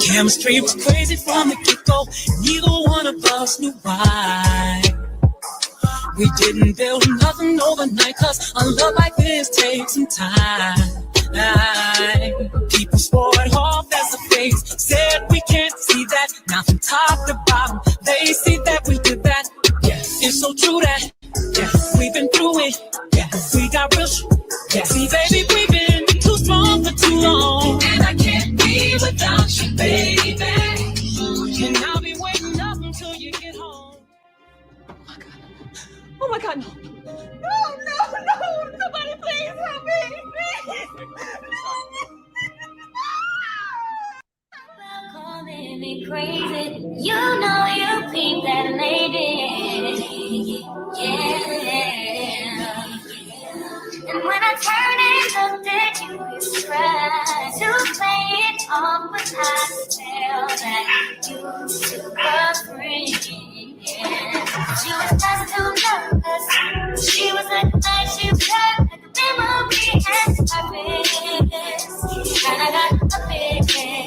Chemistry was crazy from the get-go. Neither one of us knew why. We didn't build nothing overnight, cause a love like this takes some time. People swore it off as a phase, said we can't see that. Now from top to bottom, they see that we did that. Yeah, it's so true that, yeah, we've been through it. Yeah, we got real yeah, see baby, we've been too strong for too long. And I can't be without you, baby. And I'll be waiting up until you get home. Oh my God, no. No. Somebody please help me. Please. Calling me crazy. You know you peep that lady. Yeah. And when I turned and looked at you, you tried to play it off, but I could tell that you were free. She was just too nervous. She was like a night she was like a memory and purpose. And I got a big head.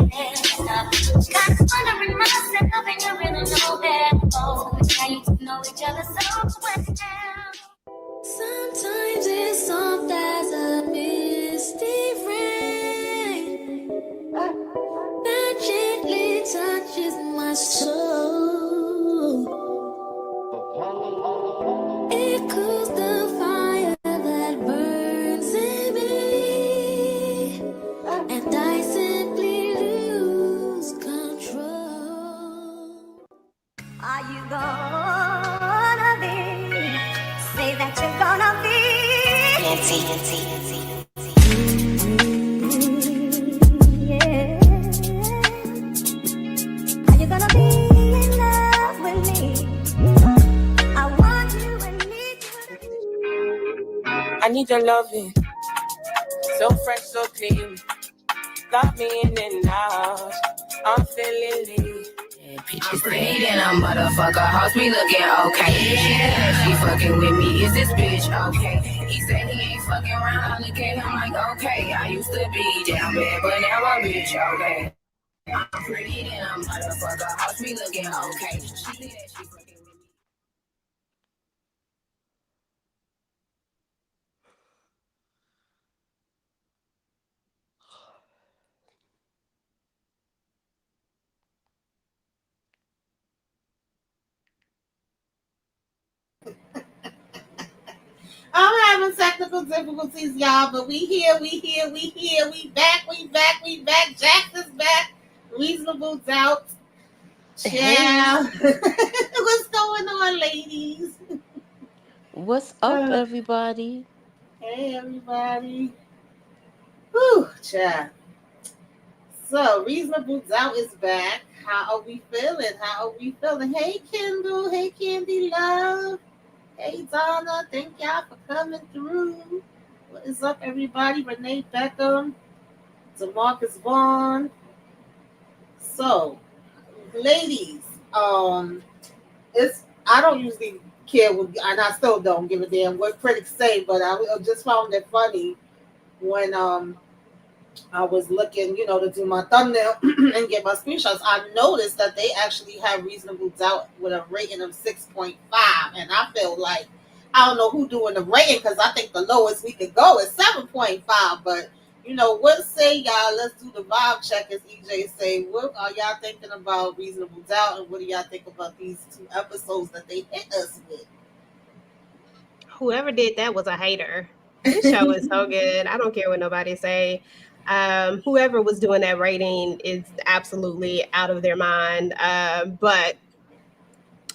Got wondering myself, and you really know that. Oh, now you two know each other so well. Sometimes it's soft as a misty rain that gently touches my soul. It cools the fire that burns in me, and I simply lose control. Are you gonna be? Say that you're gonna be. Yeah. Are you gonna be in love with me? I want you and need you. I need your loving, so fresh, so clean. Love me in and out. I'm feeling lean. Peaches laid in a motherfucker house, me looking okay. She fucking with me, is this bitch okay? He said he ain't fucking around, I look at him like okay. I used to be down bad, but now I'm bitch okay. I'm pretty in a motherfucker house, me looking okay. She said she fucking with me. I'm having technical difficulties, y'all, but we here, we back. Jax is back. Reasonable doubt. Yeah. What's going on, ladies? What's up, everybody? Hey, everybody. Whew, child. So, Reasonable Doubt is back. How are we feeling? Hey, Kendall. Hey, Candy Love. Hey, Donna. Thank y'all for coming through. What is up, everybody? Renee Beckham. DeMarcus Vaughn. So, ladies, I don't usually care what, and I still don't give a damn what critics say, but I just found it funny when I was looking, to do my thumbnail and get my screenshots. I noticed that they actually have Reasonable Doubt with a rating of 6.5, and I feel like I don't know who doing the rating because I think the lowest we could go is 7.5. But what say y'all? Let's do the vibe check, as EJ say. What are y'all thinking about Reasonable Doubt, and what do y'all think about these 2 episodes that they hit us with? Whoever did that was a hater. This show is so good. I don't care what nobody say. Whoever was doing that rating is absolutely out of their mind. But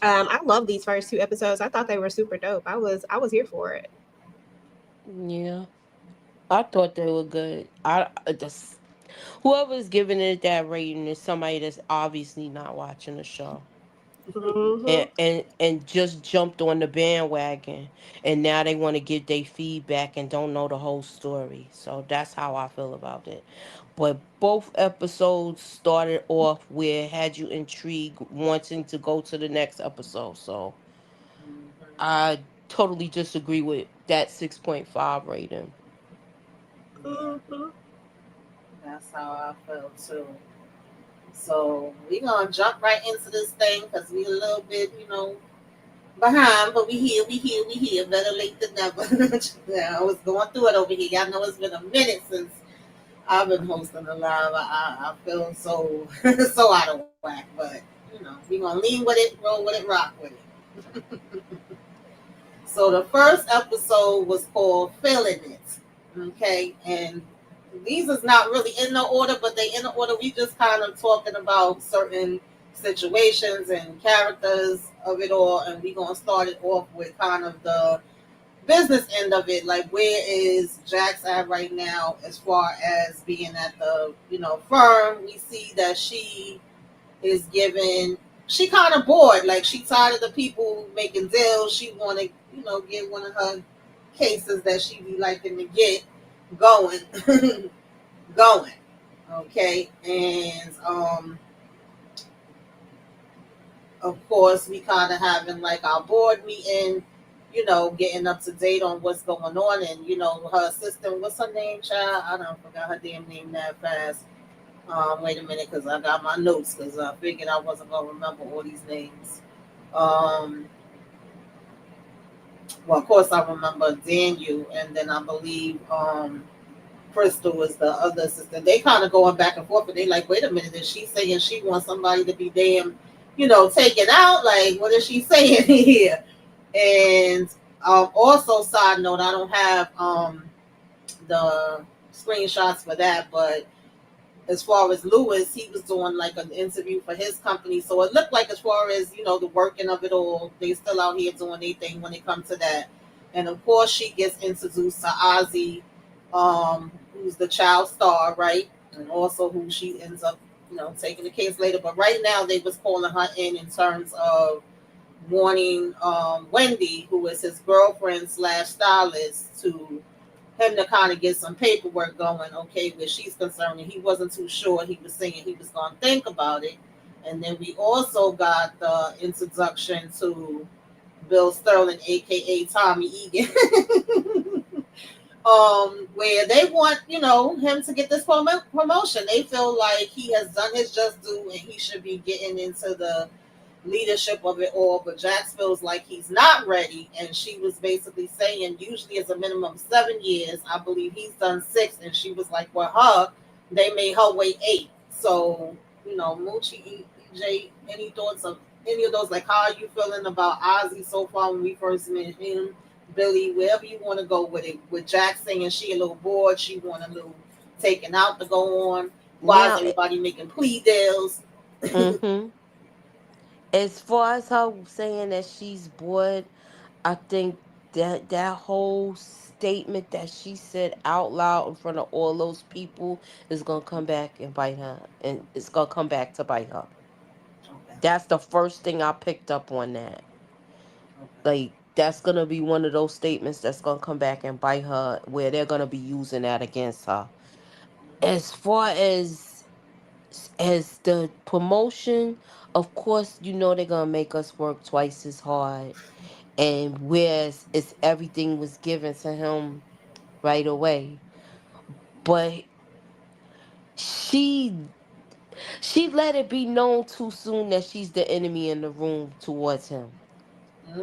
I love these first 2 episodes. I thought they were super dope. I was here for it. Yeah, I thought they were good. I just whoever's giving it that rating is somebody that's obviously not watching the show. Mm-hmm. And just jumped on the bandwagon, and now they want to give their feedback and don't know the whole story. So that's how I feel about it. But both episodes started off where had you intrigued wanting to go to the next episode. So I totally disagree with that 6.5 rating. Mhm. That's how I feel too. So we gonna jump right into this thing because we a little bit, behind, but we here. Better late than never. Yeah, I was going through it over here. Y'all know it's been a minute since I've been hosting a live. I feel so so out of whack, but we gonna lean with it, roll with it, rock with it. So the first episode was called "Feeling It." Okay, and these is not really in the order, but they in the order. We just kind of talking about certain situations and characters of it all, and we gonna start it off with kind of the business end of it. Like, where is Jax at right now as far as being at the firm? We see that she is given. She kind of bored. Like, she tired of the people making deals. She want to get one of her cases that she be liking to get going. Going. Okay. And of course we kind of having like our board meeting, getting up to date on what's going on. And her assistant, what's her name, child? I don't forgot her damn name that fast. Wait a minute, because I got my notes, because I figured I wasn't gonna remember all these names. um well, of course I remember Daniel, and then I believe Crystal was the other assistant. They kind of going back and forth, but they like, wait a minute, is she saying she wants somebody to be damn, taken out? Like, what is she saying here? And also, side note, I don't have the screenshots for that, but as far as Lewis, he was doing like an interview for his company. So it looked like, as far as, the working of it all, they still out here doing their thing when it comes to that. And of course, she gets introduced to Ozzy, who's the child star, right? And also who she ends up, taking the case later. But right now, they was calling her in terms of wanting Wendy, who is his girlfriend slash stylist, to him to kind of get some paperwork going, okay, where she's concerned. And he wasn't too sure. He was saying he was going to think about it. And then we also got the introduction to Bill Sterling, aka Tommy Egan, where they want, him to get this promotion. They feel like he has done his just due and he should be getting into the leadership of it all, but Jax feels like he's not ready. And she was basically saying usually it's a minimum of 7 years. I believe he's done 6, and she was like, well, they made her wait 8. So, Moochie, EJ, any thoughts of any of those? Like, how are you feeling about Ozzy so far when we first met him? Billy, wherever you want to go with it. With Jax saying she a little bored, she want a little taken out to go on. Why is Now, everybody making plea deals? mm-hmm. As far as her saying that she's bored, I think that whole statement that she said out loud in front of all those people is gonna come back and bite her, and it's gonna come back to bite her. Okay. That's the first thing I picked up on that. Okay. Like, that's gonna be one of those statements that's gonna come back and bite her, where they're gonna be using that against her. As far as the promotion, of course, they're gonna make us work twice as hard. And whereas it's everything was given to him right away, but she she let it be known too soon that she's the enemy in the room towards him.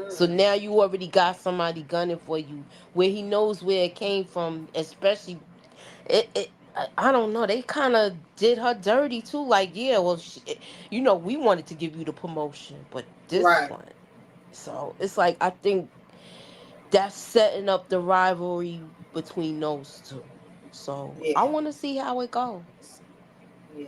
So Mm, now you already got somebody gunning for you, where he knows where it came from. Especially, I don't know, they kind of did her dirty too. Like, yeah, well, we wanted to give you the promotion, but this right. one. So it's like, I think that's setting up the rivalry between those two. So I Yeah. want to see how it goes. Yeah.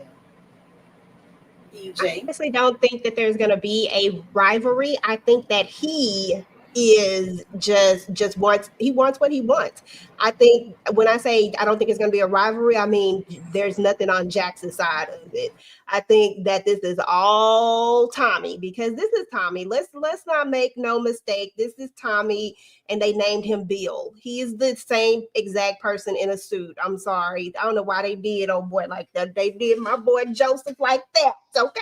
I EJ. honestly don't think that there's going to be a rivalry. I think that he is just wants he wants what he wants. I think when I say I don't think it's going to be a rivalry, I mean there's nothing on Jackson's side of it. I think that this is all Tommy, because this is Tommy. Let's not make no mistake. This is Tommy, and they named him Bill. He is the same exact person in a suit. I'm sorry. I don't know why they did, oh boy, like that. They did my boy Joseph like that. Okay.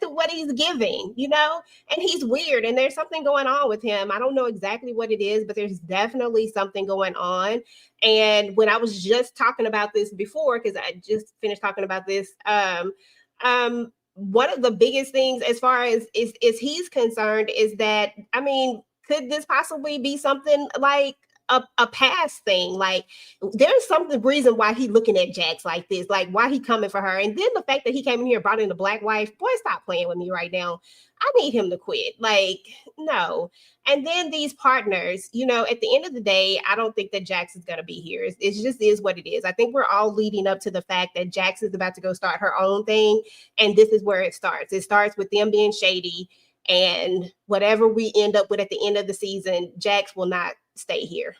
what he's giving, and he's weird, and there's something going on with him. I don't know exactly what it is, but there's definitely something going on. And when I was just talking about this before, because I just finished talking about this, one of the biggest things as far as is he's concerned is that, I mean, could this possibly be something like a past thing? Like, there's something reason why he looking at Jax like this, like why he coming for her. And then the fact that he came in here and brought in the black wife, boy, stop playing with me right now. I need him to quit. Like, no. And then these partners, at the end of the day, I don't think that Jax is going to be here. It just is what it is. I think we're all leading up to the fact that Jax is about to go start her own thing. And this is where it starts. It starts with them being shady. And whatever we end up with at the end of the season, Jax will not stay here.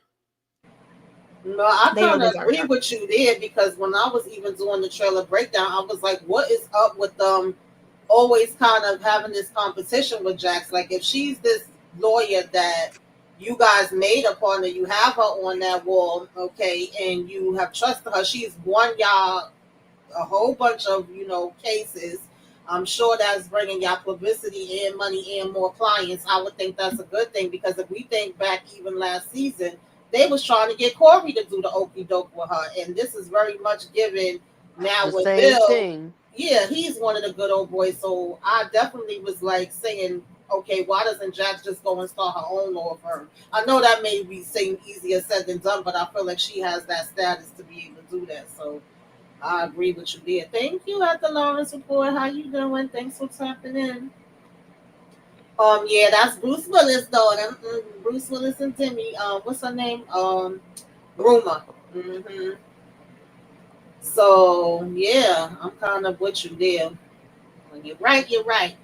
No, I They don't kind of deserve agree her. with you there because when I was even doing the trailer breakdown, I was like, what is up with them always kind of having this competition with Jax? Like, if she's this lawyer that you guys made a partner, you have her on that wall, okay, and you have trusted her, she's won y'all a whole bunch of cases. I'm sure that's bringing y'all publicity and money and more clients. I would think that's a good thing because if we think back even last season, they was trying to get Corey to do the okey doke with her, and this is very much given now The with same Bill. thing. Yeah, he's one of the good old boys. So I definitely was like saying, okay, why doesn't Jax just go and start her own law firm? I know that may be saying easier said than done, but I feel like she has that status to be able to do that. So I agree with you there. Thank you at the Lawrence Report. How you doing? Thanks for tapping in. Yeah, that's Bruce Willis though. Bruce Willis and Timmy. What's her name? Rumor. So yeah, I'm kind of with you there. When you're right, you're right.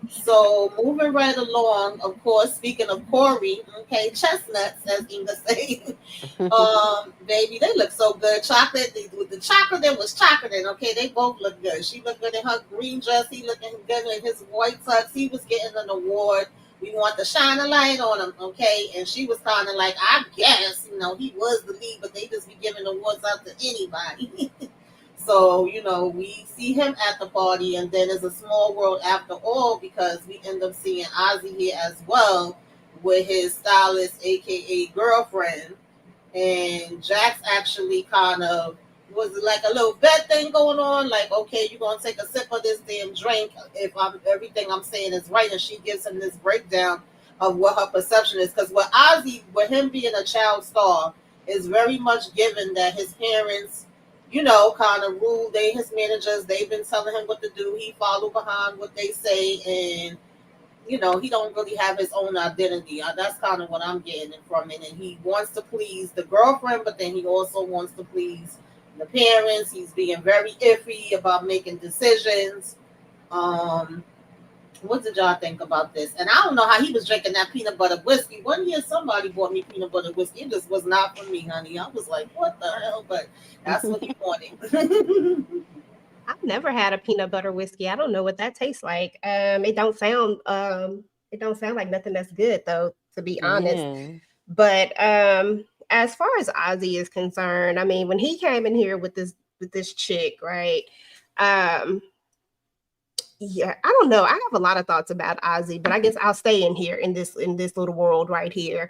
So moving right along, of course, speaking of Corey, okay, chestnuts, as Inga say. Baby, they look so good. Chocolate, with the chocolate, it was chocolate. Okay, they both look good. She looked good in her green dress. He looking good in his white tux. He was getting an award. We want to shine a light on him, okay? And she was kind of like, I guess, he was the lead, but they just be giving awards out to anybody. So, we see him at the party, and then it's a small world after all because we end up seeing Ozzy here as well with his stylist, aka girlfriend. And Jax actually kind of was like a little bet thing going on, like, okay, you're gonna take a sip of this damn drink if everything I'm saying is right, and she gives him this breakdown of what her perception is. Because with Ozzy, with him being a child star, is very much given that his parents, kind of rule. They his managers. They've been telling him what to do. He follow behind what they say, and he don't really have his own identity. That's kind of what I'm getting from it. And he wants to please the girlfriend, but then he also wants to please the parents. He's being very iffy about making decisions. What did y'all think about this? And I don't know how he was drinking that peanut butter whiskey. One year somebody bought me peanut butter whiskey. It just was not for me, honey. I was like, what the hell? But that's what he wanted. I've never had a peanut butter whiskey. I don't know what that tastes like. It don't sound like nothing that's good though, to be honest. Yeah. But as far as Ozzy is concerned, I mean, when he came in here with this chick, right? Um, yeah, I don't know. I have a lot of thoughts about Ozzy, but I guess I'll stay in here in this little world right here.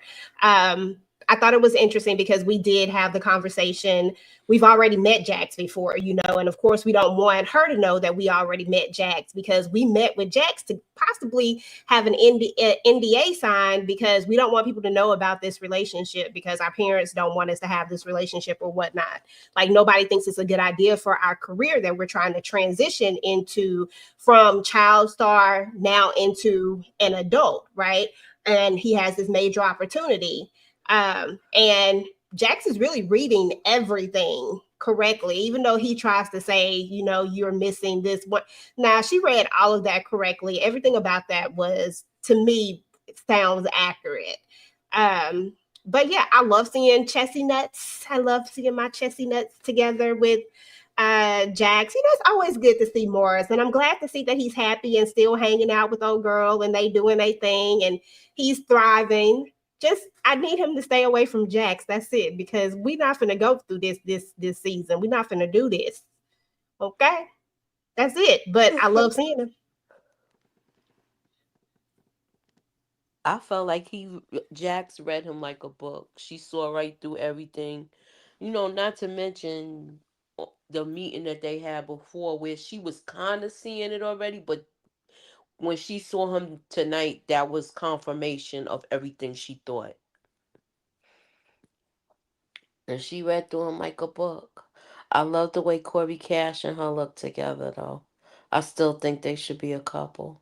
I thought it was interesting because we did have the conversation. We've already met Jax before, and of course we don't want her to know that we already met Jax because we met with Jax to possibly have an NDA signed because we don't want people to know about this relationship because our parents don't want us to have this relationship or whatnot. Like nobody thinks it's a good idea for our career that we're trying to transition into from child star now into an adult, right? And he has this major opportunity. And Jax is really reading everything correctly, even though he tries to say, you're missing this one. Now, she read all of that correctly. Everything about that was, to me, sounds accurate. But yeah, I love seeing Chessie Nuts. I love seeing my Chessie Nuts together with Jax. It's always good to see Morris, and I'm glad to see that he's happy and still hanging out with old girl and they doing their thing and he's thriving. Just I need him to stay away from Jax. That's it, because we're not gonna go through this season. We're not gonna do this. Okay, that's it. But I love seeing him. I felt like Jax read him like a book. She saw right through everything. Not to mention the meeting that they had before where she was kind of seeing it already, but when she saw him tonight, that was confirmation of everything she thought. And she read through him like a book. I love the way Corey Cash and her look together, though. I still think they should be a couple.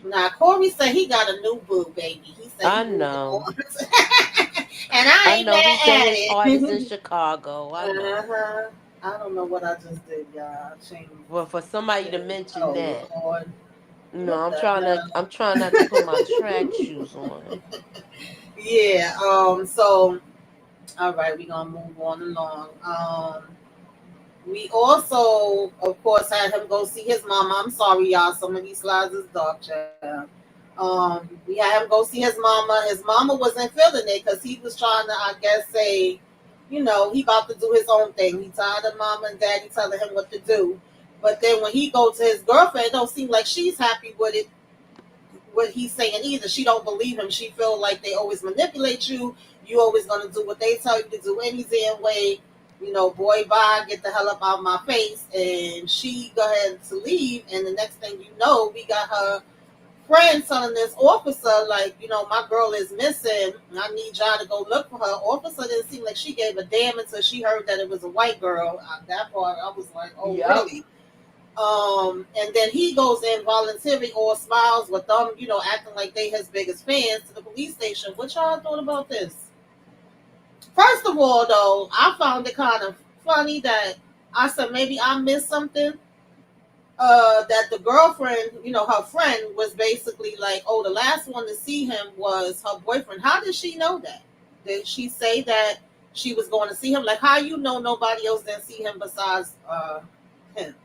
Now Corey said he got a new boo, baby. He said I he moving know. on, and I I ain't know. He mad said at his heart is in it. Chicago. I know. Uh-huh. I don't know what I just did, y'all. I changed. But for somebody to mention Oh that, Lord, what I'm the trying to. hell? I'm trying not to put my track shoes on. Yeah. So, all right, we gonna move on along. We also, of course, had him go see his mama. I'm sorry, y'all. Some of these slides is dark, child. We had him go see his mama. His mama wasn't feeling it because he was trying to, I guess, say, he about to do his own thing. He tired of mama and daddy telling him what to do. But then when he go to his girlfriend, it don't seem like she's happy with it, what he's saying either. She don't believe him. She feel like they always manipulate you. You always gonna do what they tell you to do any damn way. Boy, bye, get the hell up out of my face. And she go ahead to leave. And the next thing you know, we got her friend telling this officer, like, my girl is missing. I need y'all to go look for her. Officer didn't seem like she gave a damn until she heard that it was a white girl. That part, I was like, oh, Yep. really? And then he goes in voluntarily, all smiles with them, acting like they his biggest fans to the police station. What y'all thought about this? First of all, though, I found it kind of funny that I said maybe I missed something. That the girlfriend, her friend was basically like, oh, the last one to see him was her boyfriend. How did she know that? Did she say that she was going to see him? Like, how nobody else didn't see him besides him?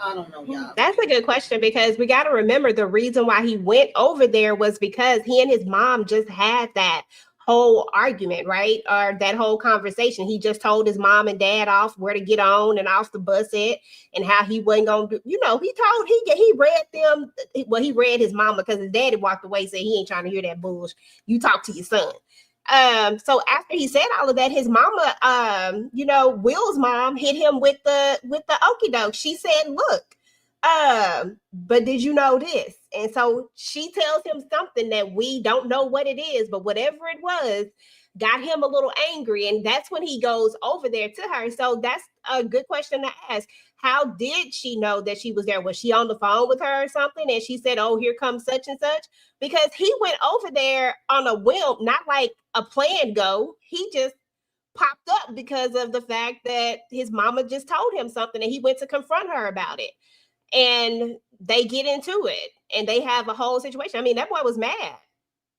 I don't know, y'all. That's a good question because we got to remember the reason why he went over there was because he and his mom just had that whole argument, right? Or that whole conversation. He just told his mom and dad off where to get on and off the bus at and how he wasn't going to do, he read them. Well, he read his mama because his daddy walked away, said he ain't trying to hear that bullshit. You talk to your son. So after he said all of that, his mama, Will's mom hit him with the okie doke. She said, look, but did you know this? And so she tells him something that we don't know what it is, but whatever it was got him a little angry. And that's when he goes over there to her. So that's a good question to ask. How did she know that she was there? Was she on the phone with her or something? And she said, oh, here comes such and such. Because he went over there on a whim, not like a planned go. He just popped up because of the fact that his mama just told him something and he went to confront her about it. And they get into it and they have a whole situation. I mean, that boy was mad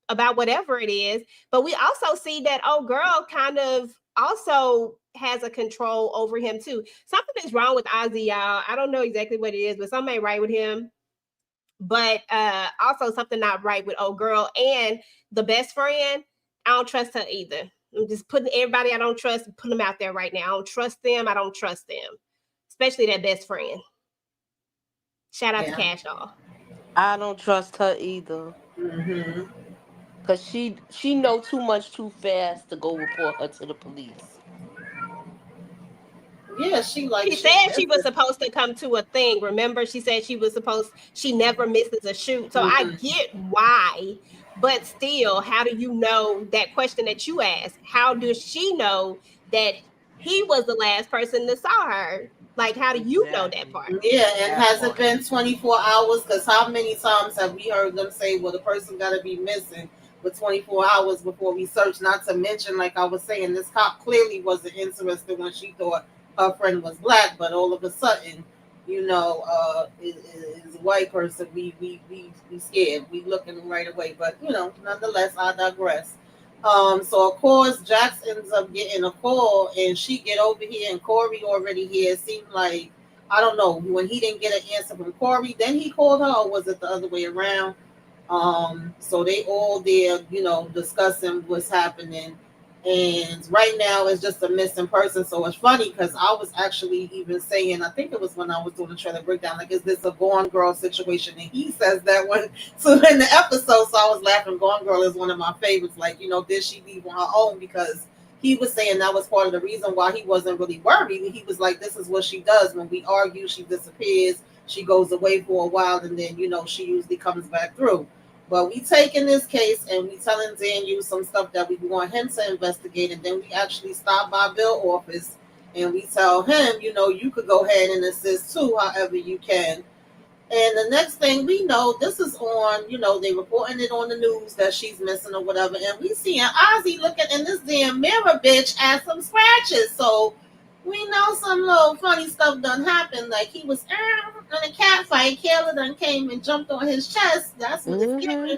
about whatever it is. But we also see that old girl kind of also has a control over him too. Something is wrong with Ozzy, y'all. I don't know exactly what it is, but something ain't right with him. But also something not right with old girl and the best friend. I don't trust her either. I'm just putting everybody I don't trust, put them out there right now. I don't trust them. I don't trust them, especially that best friend. Shout out to Yeah. Cash Doll. I don't trust her either. Hmm. Cause she know too much too fast to go report her to the police. Yeah, she like She she said she was missing. supposed to come to a thing. Remember, she said she never misses a shoot. So I Hmm. get why, but still, how do you know that question that you asked? How does she know that he was the last person that saw her? Like, how do you know that Exactly. part? Yeah, and That has it part. been 24 hours? Because how many times have we heard them say, well, the person got to be missing for 24 hours before we search? Not to mention, like I was saying, this cop clearly wasn't interested when she thought her friend was black, but all of a sudden, is a white person. We scared. We looking right away. But, nonetheless, I digress. So of course Jax ends up getting a call and she get over here and Corey already here. It seemed like, I don't know, when he didn't get an answer from Corey, then he called her, or was it the other way around? So they all there, discussing what's happening. And right now it's just a missing person. So it's funny because I was actually even saying, I think it was when I was doing the trailer breakdown, like, is this a Gone Girl situation? And he says that one so in the episode. So I was laughing. Gone Girl is one of my favorites. Like, did she leave on her own? Because he was saying that was part of the reason why he wasn't really worried. He was like, this is what she does. When we argue, she disappears. She goes away for a while, and then, she usually comes back through. But we taking this case and we telling Daniel some stuff that we want him to investigate, and then we actually stop by Bill's office and we tell him, you could go ahead and assist too, however you can. And the next thing we know, this is on, they reporting it on the news that she's missing or whatever, and we see an Ozzy looking in this damn mirror, bitch, at some scratches. So we know some little funny stuff done happened. Like he was in a cat fight. Kayla done came and jumped on his chest. That's what it's giving.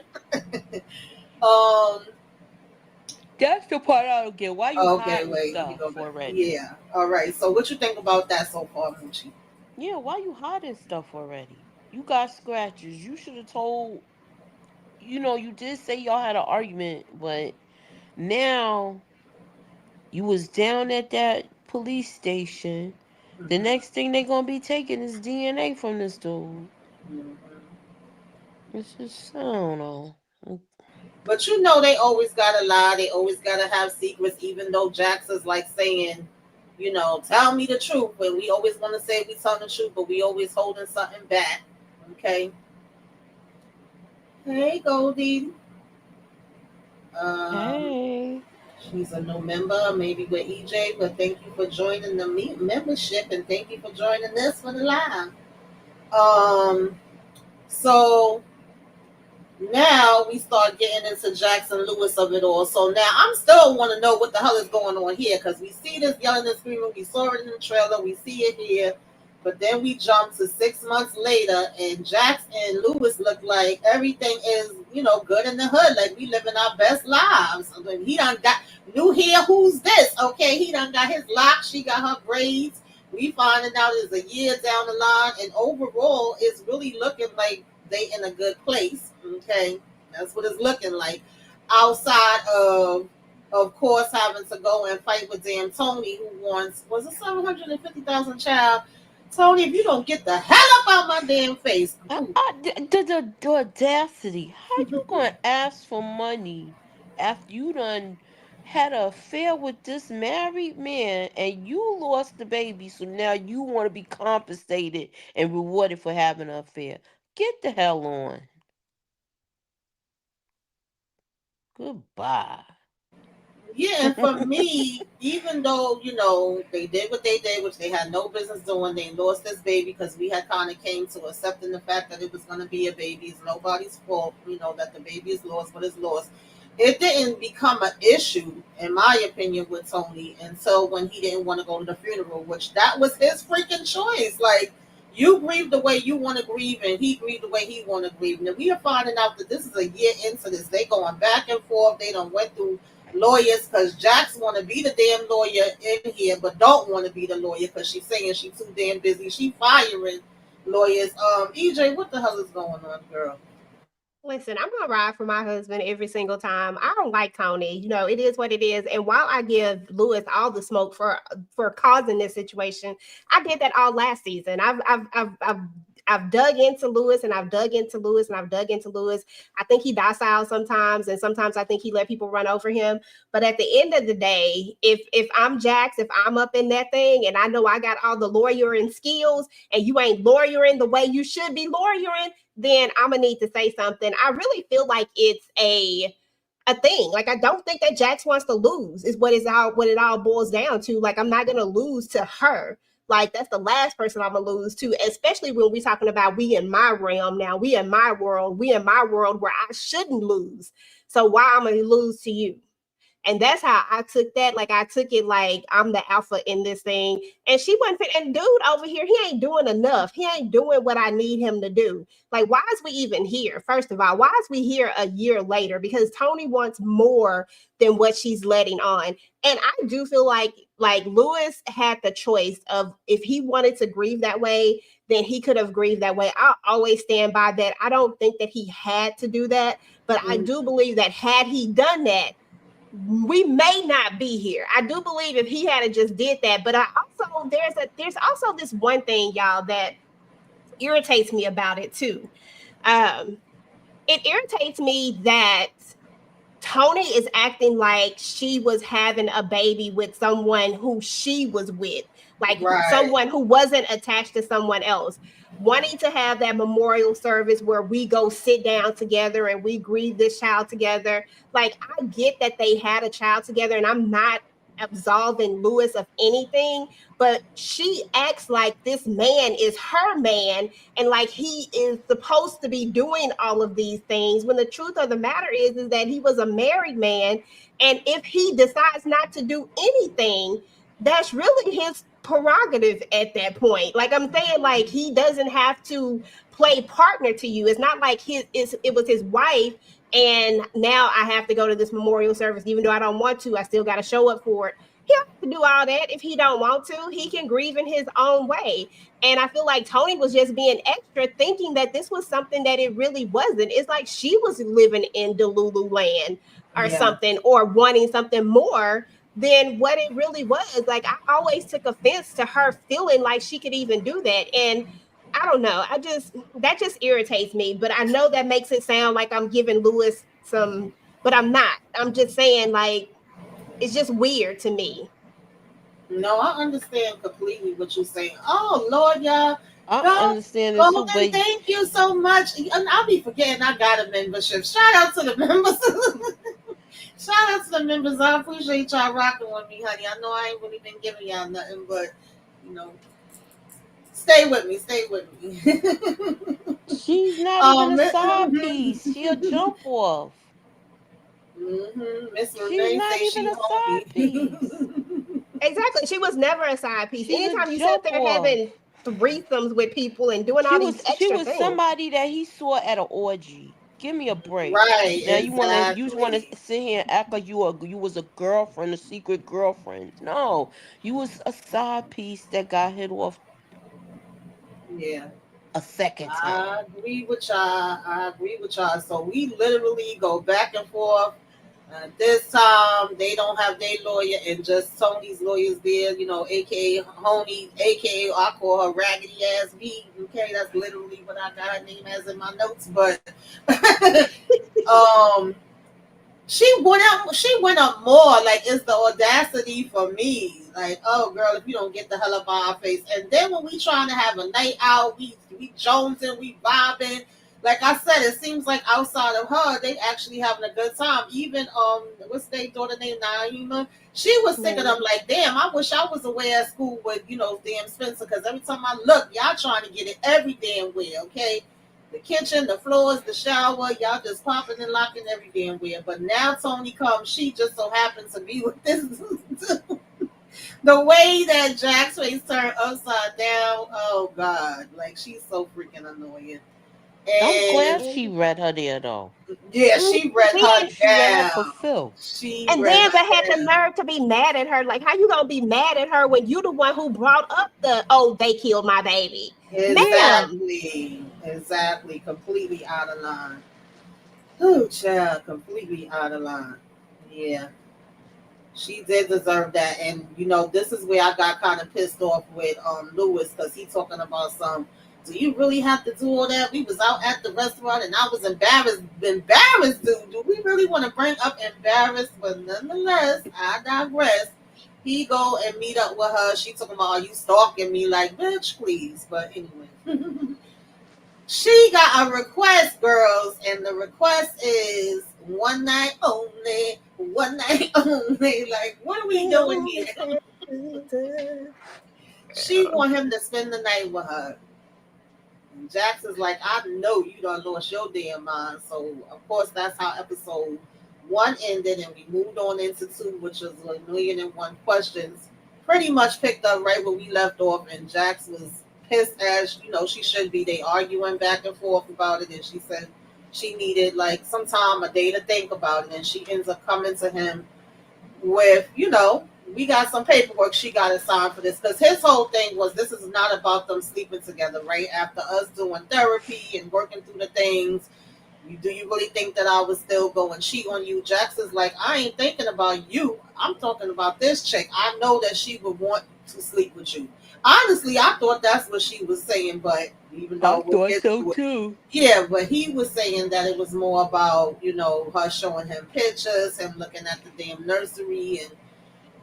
um. That's the part I don't get. Why you Okay, hiding wait. Let me go stuff back. already? Yeah. All right. So what you think about that so far, Moochie? Yeah, why you hiding stuff already? You got scratches. You should have told. You did say y'all had an argument, but now you was down at that police station. The Mm-hmm. next thing they gonna be taking is DNA from this dude. Mm-hmm. It's just I don't know. But they always gotta lie. They always gotta have secrets. Even though Jax is like saying, tell me the truth. But we always want to say we telling the truth, but we always holding something back. Okay. Hey, Goldie. Um, Hey. she's a new member, maybe with EJ. But thank you for joining the membership, and thank you for joining this for the live. Um. So now we start getting into Jackson Lewis of it all. So now I'm still want to know what the hell is going on here, because we see this yelling and screaming. We saw it in the trailer. We see it here. But then we jump to 6 months later, and Jax and Lewis look like everything is, good in the hood. Like we living our best lives. I mean, he done got new hair. Who's this? Okay, he done got his locks. She got her braids. We finding out it's a year down the line, and overall, it's really looking like they in a good place. Okay, that's what it's looking like. Outside of course, having to go and fight with damn Tony, who wants, was it 750,000 child. Tony, if you don't get the hell up out my damn face. The audacity. How you gonna ask for money after you done had an affair with this married man and you lost the baby, so now you want to be compensated and rewarded for having an affair? Get the hell on. Goodbye. Yeah, and for me, even though, they did what they did, which they had no business doing, they lost this baby because we had kind of came to accepting the fact that it was going to be a baby. It's nobody's fault, that the baby is lost, but it's lost. It didn't become an issue, in my opinion, with Tony until when he didn't want to go to the funeral, which that was his freaking choice. Like, you grieve the way you want to grieve, and he grieved the way he want to grieve. Now, we are finding out that this is a year into this. They going back and forth. They done went through lawyers because Jax want to be the damn lawyer in here, but don't want to be the lawyer because she's saying she's too damn busy. She firing lawyers. EJ, what the hell is going on, girl? Listen, I'm gonna ride for my husband every single time. I don't like Tony. It is what it is. And while I give Lewis all the smoke for causing this situation, I did that all last season. I've dug into Lewis and I've dug into Lewis and I've dug into Lewis. I think he docile sometimes, and sometimes I think he let people run over him. But at the end of the day, if I'm Jax, if I'm up in that thing and I know I got all the lawyering skills and you ain't lawyering the way you should be lawyering, then I'm gonna need to say something. I really feel like it's a thing. Like I don't think that Jax wants to lose is what it all boils down to. Like I'm not gonna lose to her. Like that's the last person I'm gonna lose to, especially when we're talking about we in my realm now, we in my world where I shouldn't lose. So why I'm gonna lose to you? And that's how I took that. Like I took it like I'm the alpha in this thing. And she wasn't fit. And dude over here, he ain't doing enough. He ain't doing what I need him to do. Like, why is we even here? First of all, why is we here a year later? Because Tony wants more than what she's letting on. And I do feel like Lewis had the choice of if he wanted to grieve that way, then he could have grieved that way. I'll always stand by that. I don't think that he had to do that, but I Mm. do believe that had he done that, we may not be here. I do believe if he had just did that, but I also there's also this one thing, y'all, that irritates me about it too. Um, it irritates me that Tony is acting like she was having a baby with someone who she was with, like Right. someone who wasn't attached to someone else. Wanting to have that memorial service where we go sit down together and we grieve this child together. Like, I get that they had a child together, and I'm not absolving Lewis of anything, but she acts like this man is her man and like he is supposed to be doing all of these things, when the truth of the matter is that he was a married man, and if he decides not to do anything, that's really his prerogative at that point. Like I'm saying, like he doesn't have to play partner to you. It's not like it was his wife and now I have to go to this memorial service even though I don't want to. I still got to show up for it. He don't have to do all that. If he don't want to, he can grieve in his own way. And I feel like Tony was just being extra, thinking that this was something that it really wasn't. It's like she was living in Delulu land or Yeah. something, or wanting something more than what it really was. Like I always took offense to her feeling like she could even do that. And I don't know. That just irritates me. But I know that makes it sound like I'm giving Lewis some, but I'm not. I'm just saying, like, it's just weird to me. No, I understand completely what you're saying. Oh Lord, y'all. I God, understand it too, Golden, but thank you so much. And I'll be forgetting I got a membership. Shout out to the members. Shout out to the members. I appreciate y'all rocking with me, honey. I know I ain't really been giving y'all nothing, but you know, stay with me. Stay with me. she's not even a side Mhm. piece. She a jump off. Miss She's Renee not say even she a side homie. piece. Exactly. She was never a side piece. She's a Anytime you sit jump there off. having threesomes with people and doing all She these was she extra was things. somebody that he saw at an orgy. Give me a break. Right, Now you wanna exactly. sit here and act like you was a girlfriend, a secret girlfriend. No, you was a side piece that got hit off Yeah. a second I time. agree with y'all. I agree with y'all. So we literally go back and forth. This time they don't have their lawyer and just Tony's lawyers there, aka Honey, aka I call her Raggedy Ass B. Okay, that's literally what I got her name as in my notes. But um she went up more. Like it's the audacity for me. Like, oh girl, if you don't get the hell up on our face. And then when we trying to have a night out, we jonesing, we vibing. Like I said, it seems like outside of her, they actually having a good time. Even what's their daughter named Naima? She was sick of them. Name. Like, damn, I wish I was away at school with damn Spencer. Because every time I look, y'all trying to get it every damn way. Okay, the kitchen, the floors, the shower, y'all just popping and locking every damn where. But now Tony comes, she just so happens to be with this. The way that Jack's face turned upside down, oh God, like she's so freaking annoying. I'm glad And she read her there though. yeah, she read her Then She read her for down. Phil. She and read then they her had the down. nerve to be mad at her. Like, how you gonna be mad at her when you the one who brought up the they killed my baby? Ma'am. Exactly. Exactly. Completely out of line. Oh, child, completely out of line. Yeah. She did deserve that, and this is where I got kind of pissed off with Lewis because he talking about some. Do you really have to do all that? We was out at the restaurant and I was embarrassed. Embarrassed, dude. Do we really want to bring up embarrassed? But nonetheless, I digress. He go and meet up with her. She talking about, are you stalking me? Like, bitch, please. But anyway. She got a request, girls, and the request is one night only, one night only. Like, what are we doing here? She want him to spend the night with her. And Jax is like, I know you done lost your damn mind. So, of course, that's how episode 1 ended, and we moved on into 2, which was 1,000,001 questions. Pretty much picked up right where we left off, and Jax was pissed as she should be. They arguing back and forth about it, and she said she needed like some time, a day to think about it, and she ends up coming to him with we got some paperwork she got to sign for this, because his whole thing was this is not about them sleeping together. Right after us doing therapy and working through the things, Do you really think that I was still going cheat on you? Jackson's like, I ain't thinking about you. I'm talking about this chick. I know that she would want to sleep with you. Honestly, I thought that's what she was saying, but even I though we'll thought get so to it. too. Yeah, but he was saying that it was more about, her showing him pictures, him looking at the damn nursery, and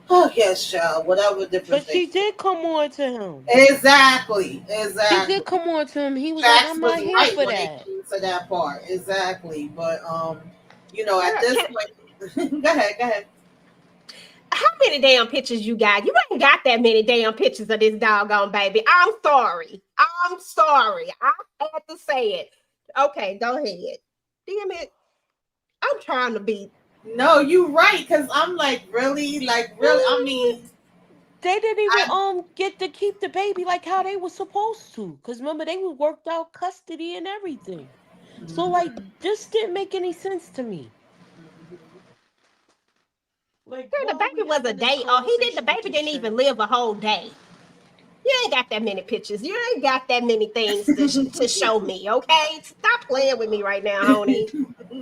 oh yes, child, whatever different But things. she did come on to him. Exactly, She did exactly. come on to him. He was like, Jax I'm was not here right for when it that. came to that part. Exactly. But at Girl, this point go ahead, go ahead. how many damn pictures you got? You ain't got that many damn pictures of this doggone baby. I'm sorry. I'm sorry. I had to say it. Okay, go ahead. Damn it. I'm trying to be. No, you right, because I'm like really, I mean, They didn't even I get to keep the baby like how they were supposed to. Cause remember they was worked out custody and everything. So like mhm, this didn't make any sense to me. mhm. Like Girl, the why are we baby was a having this day. Oh, he did. The conversation with baby this didn't shit? even live a whole day. You ain't got that many pictures. You ain't got that many things to show me. Okay, stop playing with me right now, honey.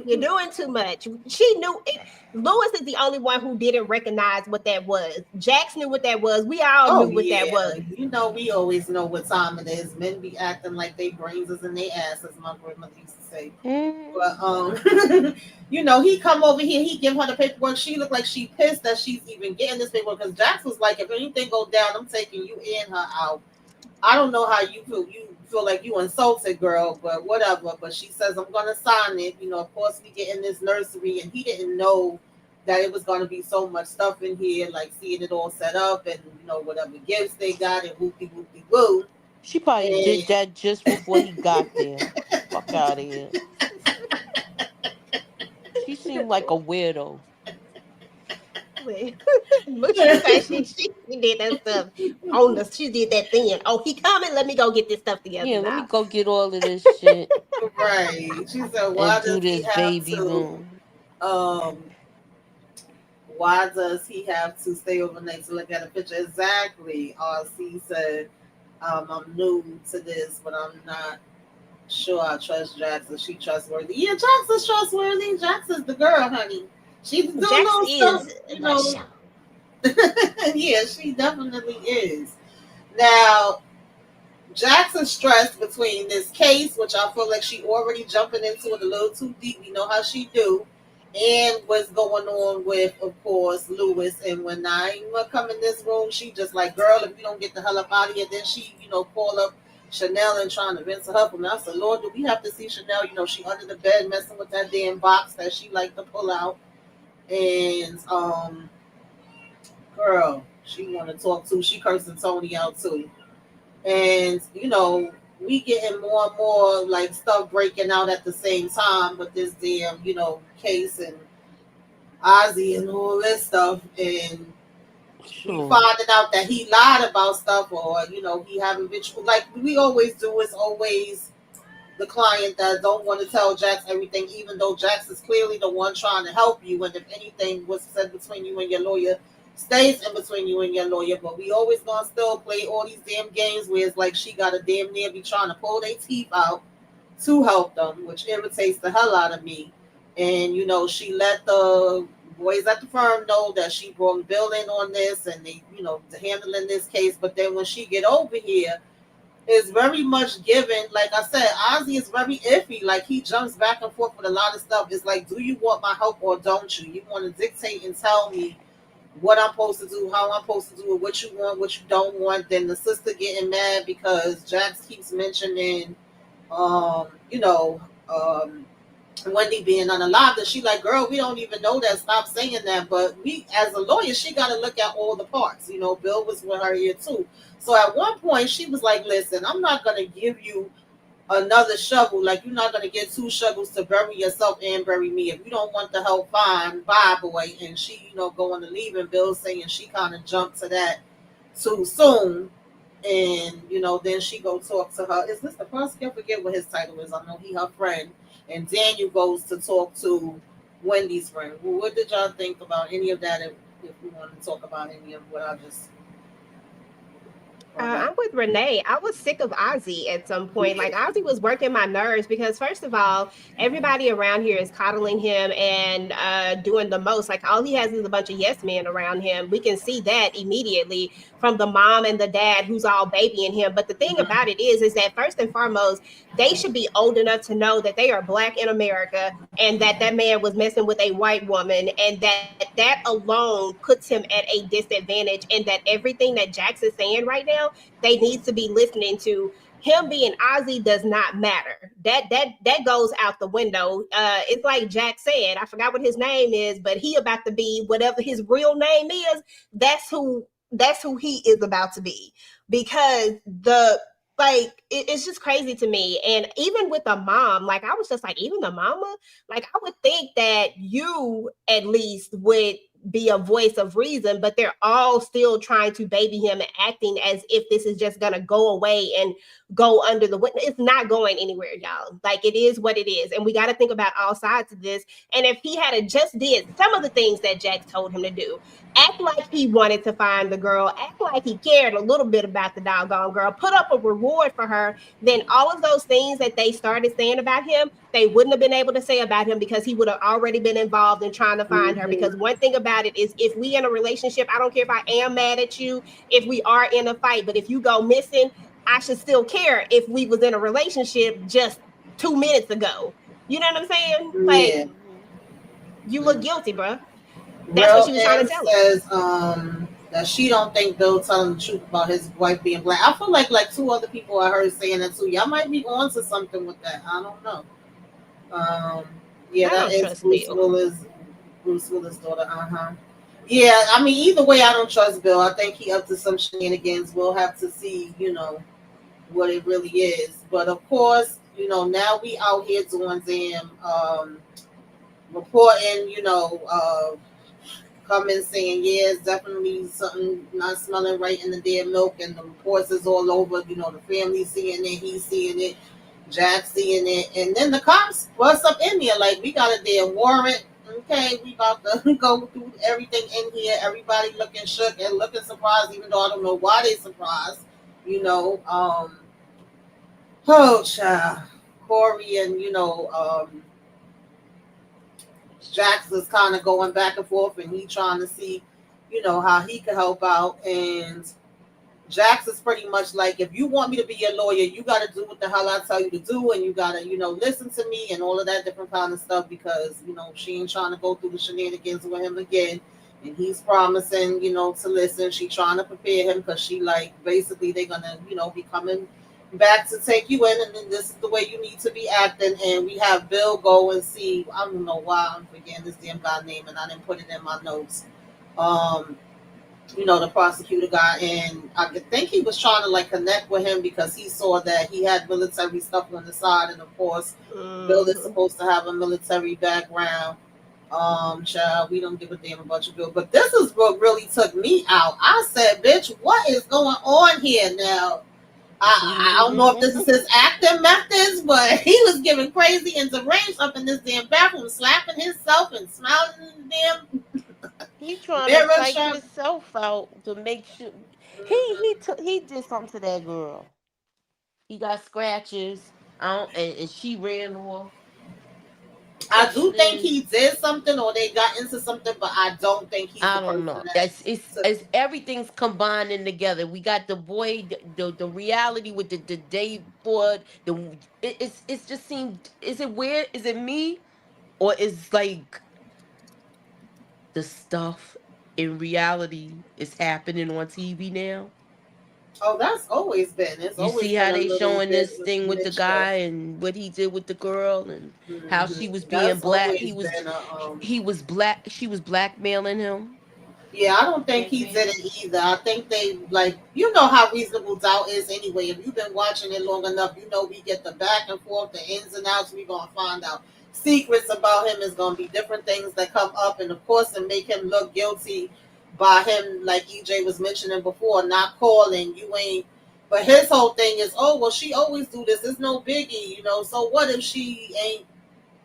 You're doing too much. She knew it. Lewis is the only one who didn't recognize what that was. Jax knew what that was. We all knew Oh what that yeah, was. we always know what time it is. Men be acting like they brains is in their ass, as my grandmother used to say. Hmm. But he come over here, he give her the paperwork. She looked like she pissed that she's even getting this paperwork because Jax was like, if anything go down, I'm taking you and her out. I don't know how you feel. You feel like you insulted, girl, but whatever. But she says I'm gonna sign it. Of course we get in this nursery, and he didn't know that it was gonna be so much stuff in here, like seeing it all set up and whatever gifts they got and whoopie whoopie woo. She probably And did that just before he got there. Fuck out of here. She seemed like a weirdo. But she said she did that stuff on the. She did that thing. Oh, he coming. Let me go get this stuff together Yeah, let me now. go get all of this shit right, she said, and why do does he this have baby to? room. Um, why does he have to stay overnight to look at a picture? Exactly. RC said, I'm new to this, but I'm not sure I trust Jax. Is she trustworthy? Yeah, Jax is trustworthy. Jax is the girl, honey. She's doing Jax little stuff, is the show. yeah, she definitely is. Now, Jackson's stressed between this case, which I feel like she already jumping into it a little too deep. We know how she do. And what's going on with, of course, Lewis. And when Naima come in this room, she just like, girl, if you don't get the hell up out of here, then she, call up Chanel and trying to rinse her up. And I said, Lord, do we have to see Chanel? She under the bed messing with that damn box that she like to pull out. And girl, she want to talk too. She cursing Tony out too. And we getting more and more like stuff breaking out at the same time with this damn case and Ozzy and all this stuff, and we Sure. finding out that he lied about stuff, or he having visual like we always do. Is always the client that don't want to tell Jax everything, even though Jax is clearly the one trying to help you. And if anything was said between you and your lawyer, stays in between you and your lawyer. But we always gonna still play all these damn games where it's like she got to damn near be trying to pull their teeth out to help them, which irritates the hell out of me. And she let the boys at the firm know that she brought Bill in on this, and they, handling this case. But then when she get over here, is very much given. Like I said, Ozzy is very iffy. Like he jumps back and forth with a lot of stuff. It's like, do you want my help or don't you? You want to dictate and tell me what I'm supposed to do, how I'm supposed to do it, what you want, what you don't want. Then the sister getting mad because Jax keeps mentioning, um, you know, um, Wendy being unalive. That she like, girl, we don't even know that. Stop saying that. But we, as a lawyer, she got to look at all the parts. Bill was with her here too. So at one point, she was like, listen, I'm not going to give you another shovel. Like, you're not going to get two shovels to bury yourself and bury me. If you don't want the help, fine, bye, boy. And she, going to leave. And Bill saying she kind of jumped to that too soon. And, then she go talk to her. Is this the prosecutor? I forget what his title is. I know he her friend. And Daniel goes to talk to Wendy's friend. Well, what did y'all think about any of that? If we want to talk about any of what I just on that. I'm with Renee. I was sick of Ozzy at some point. Like Ozzy was working my nerves because first of all, everybody around here is coddling him and doing the most. Like all he has is a bunch of yes men around him. We can see that immediately from the mom and the dad who's all babying him. But the thing about it is that first and foremost, they should be old enough to know that they are black in America and that that man was messing with a white woman and that alone puts him at a disadvantage and that everything that Jax is saying right now they need to be listening to. Him being Ozzy does not matter. That goes out the window. It's like Jack said. I forgot what his name is, but he about to be whatever his real name is. That's who he is about to be because it's just crazy to me. And even with the mom, like I was just like, even the mama, like I would think that you at least would be a voice of reason, but they're all still trying to baby him and acting as if this is just gonna go away and go under the window. It's not going anywhere, y'all. Like it is what it is, and we got to think about all sides of this. And if he had just did some of the things that Jax told him to do, act like he wanted to find the girl, act like he cared a little bit about the doggone girl, put up a reward for her, then all of those things that they started saying about him, they wouldn't have been able to say about him because he would have already been involved in trying to find her. Because one thing about it is if we in a relationship, I don't care if I am mad at you, if we are in a fight, but if you go missing, I should still care if we was in a relationship just 2 minutes ago. You know what I'm saying? Like, Yeah. you look guilty, bro. That's what Real she was trying M to tell him. says that she don't think Bill telling the truth about his wife being black. I feel like two other people I heard saying that too. Y'all might be on to something with that. I don't know. Um, yeah, I that don't is trust Bill. Bruce Willis' daughter. Yeah, I mean either way, I don't trust Bill. I think he up to some shenanigans. We'll have to see, what it really is. But of course, now we out here doing damn reporting, coming saying, yeah, it's definitely something not smelling right in the damn milk, and the reports is all over, the family seeing it, he's seeing it, Jack seeing it, and then the cops bust up in there like, we got a damn warrant, okay, we about to go through everything in here, everybody looking shook and looking surprised, even though I don't know why they surprised, oh, child, Corey and, Jax is kind of going back and forth, and he trying to see, how he can help out. And Jax is pretty much like, if you want me to be your lawyer, you got to do what the hell I tell you to do, and you got to, listen to me and all of that different kind of stuff because, she ain't trying to go through the shenanigans with him again. And he's promising, to listen. She trying to prepare him because she basically they're gonna, be coming back to take you in, and then this is the way you need to be acting. And we have Bill go and see. I don't know why I'm forgetting this damn guy name, and I didn't put it in my notes. The prosecutor guy, and I think he was trying to connect with him because he saw that he had military stuff on the side, and of course, Bill is supposed to have a military background. Child, we don't give a damn about your Bill, but this is what really took me out. I said, "Bitch, what is going on here now?" I don't know if this is his acting methods, but he was giving crazy and deranged up in this damn bathroom, slapping himself and smiling in the damn He trying to mirror. psych himself out to make sure he did something to that girl. He got scratches. And she ran off. I do Question think is, he did something or they got into something, but I don't think he's I the don't person know. that took. It's everything's combining together. We got the boy, the reality with the Dave Ford. It's just seemed. Is it weird? Is it me, or is the stuff in reality is happening on TV now? Oh, that's always been. It's You always see been how a they little showing bit this with thing with the mixed up. guy and what he did with the girl and how she was being That's black. always been a He was black. She was blackmailing him. Yeah, I don't think he did it either. I think they you know how Reasonable Doubt is anyway. If you've been watching it long enough, you know we get the back and forth, the ins and outs. We're gonna find out secrets about him. Is gonna be different things that come up, and of course, and make him look guilty by him, like EJ was mentioning before, not calling. You ain't. But his whole thing is, oh well, she always do this. It's no biggie, So what if she ain't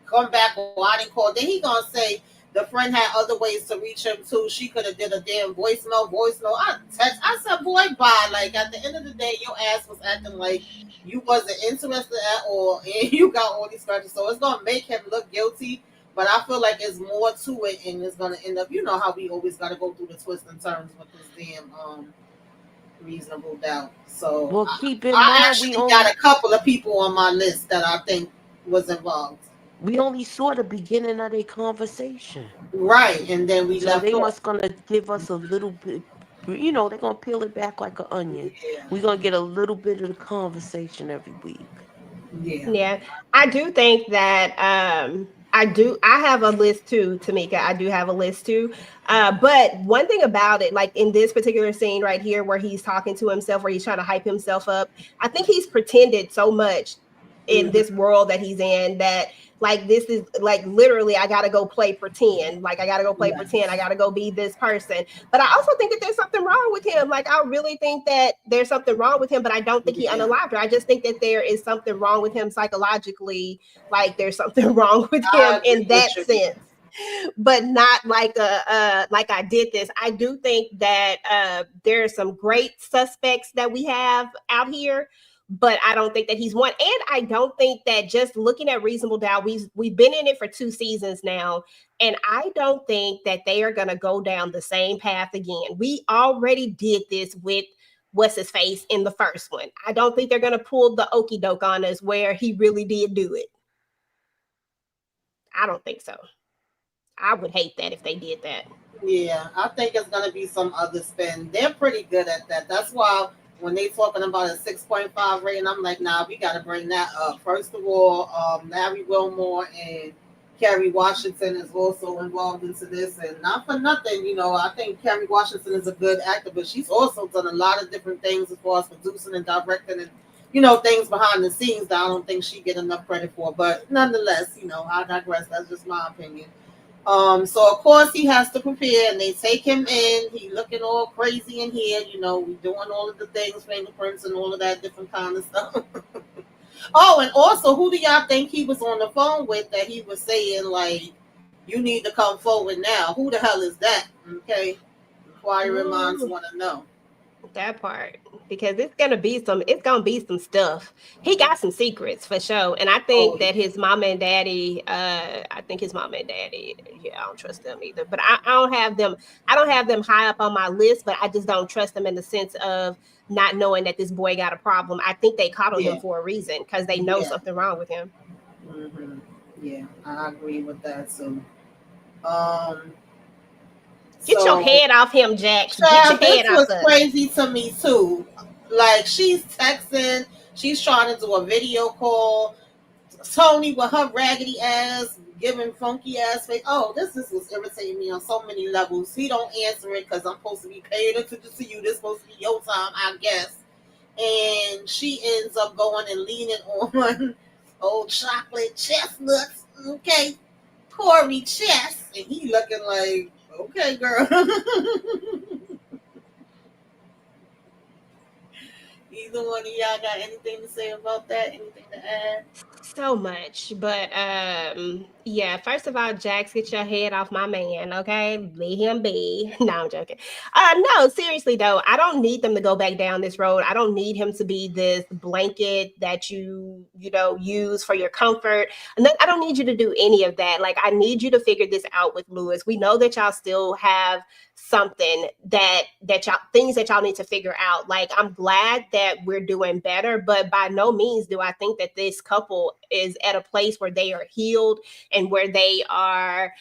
come back or I didn't call? Then he gonna say The friend had other ways to reach him too. She could have did a damn voice note. I text. I said, boy, bye. Like at the end of the day, your ass was acting like you wasn't interested at all, and you got all these scratches. So it's gonna make him look guilty. But I feel like it's more to it, and it's gonna end up. You know how we always gotta go through the twists and turns with this damn reasonable doubt. So Well, keep in I mind actually got a couple of people on my list that I think was involved. we only saw the beginning of their conversation. Right, and then we So left they off. must gonna give us a little bit, they're gonna peel it back like an onion. Yeah, We're gonna get a little bit of the conversation every week. yeah. Yeah, I do think that I have a list too, Tamika. I do have a list too. But one thing about it, like in this particular scene right here where he's talking to himself, where he's trying to hype himself up, I think he's pretended so much in Mhm. this world that he's in that like this is like literally I gotta go play pretend. Like I gotta go play pretend. I Yes. gotta go be this person. But I also think that there's something wrong with him. Like I really think that there's something wrong with him, but I don't think he Yeah, unalived her. I just think that there is something wrong with him psychologically. Like there's something wrong with I him agree in with that you. sense, but not like like I did this. I do think that there are some great suspects that we have out here, but I don't think that he's one. And I don't think that just looking at Reasonable Doubt, we've been in it for 2 seasons now, and I don't think that they are going to go down the same path again. We already did this with what's his face in the first one. I don't think they're going to pull the okey doke on us where he really did do it. I don't think so. I would hate that if they did that. Yeah, I think it's gonna be some other spin. They're pretty good at that. That's why when they talking about a 6.5 rating, I'm like, nah, we gotta bring that up. First of all, Larry Wilmore and Kerry Washington is also involved into this, and not for nothing, I think Kerry Washington is a good actor, but she's also done a lot of different things as far as producing and directing and things behind the scenes that I don't think she get enough credit for. But nonetheless, I digress. That's just my opinion. So of course he has to prepare, and they take him in. He looking all crazy in here, we doing all of the things, fingerprints, and all of that different kind of stuff. Oh, and also, who do y'all think he was on the phone with that he was saying like, "You need to come forward now"? Who the hell is that? Okay, inquiring minds Mm, want to know. that part, because it's gonna be some stuff. He got some secrets for sure, and I Oh think that yeah, his mom and daddy, I think his mom and daddy, yeah, I don't trust them either. But I don't have them. I don't have them high up on my list, but I just don't trust them in the sense of not knowing that this boy got a problem. I think they coddle him yeah, for a reason because they know yeah, something wrong with him. hmm yeah. I agree with that too. Um, Get your so head off him, Jax. Get your child, head this off was us. crazy to me too. Like she's texting, she's trying to do a video call. Tony with her raggedy ass, giving funky ass face. Oh, this was irritating me on so many levels. He don't answer it because I'm supposed to be paying attention to you. This supposed to be your time, I guess. And she ends up going and leaning on old chocolate chestnuts. Okay, Corey Chest, and he looking like, okay, girl. Either one of y'all got anything to say about that? Anything to add? So much, but yeah. First of all, Jax, get your head off my man, okay? Leave him be. No, I'm joking. No, seriously though, I don't need them to go back down this road. I don't need him to be this blanket that you use for your comfort. And I don't need you to do any of that. Like, I need you to figure this out with Lewis. We know that y'all still have something that y'all things that y'all need to figure out. Like, I'm glad that we're doing better, but by no means do I think that this couple is at a place where they are healed and where they are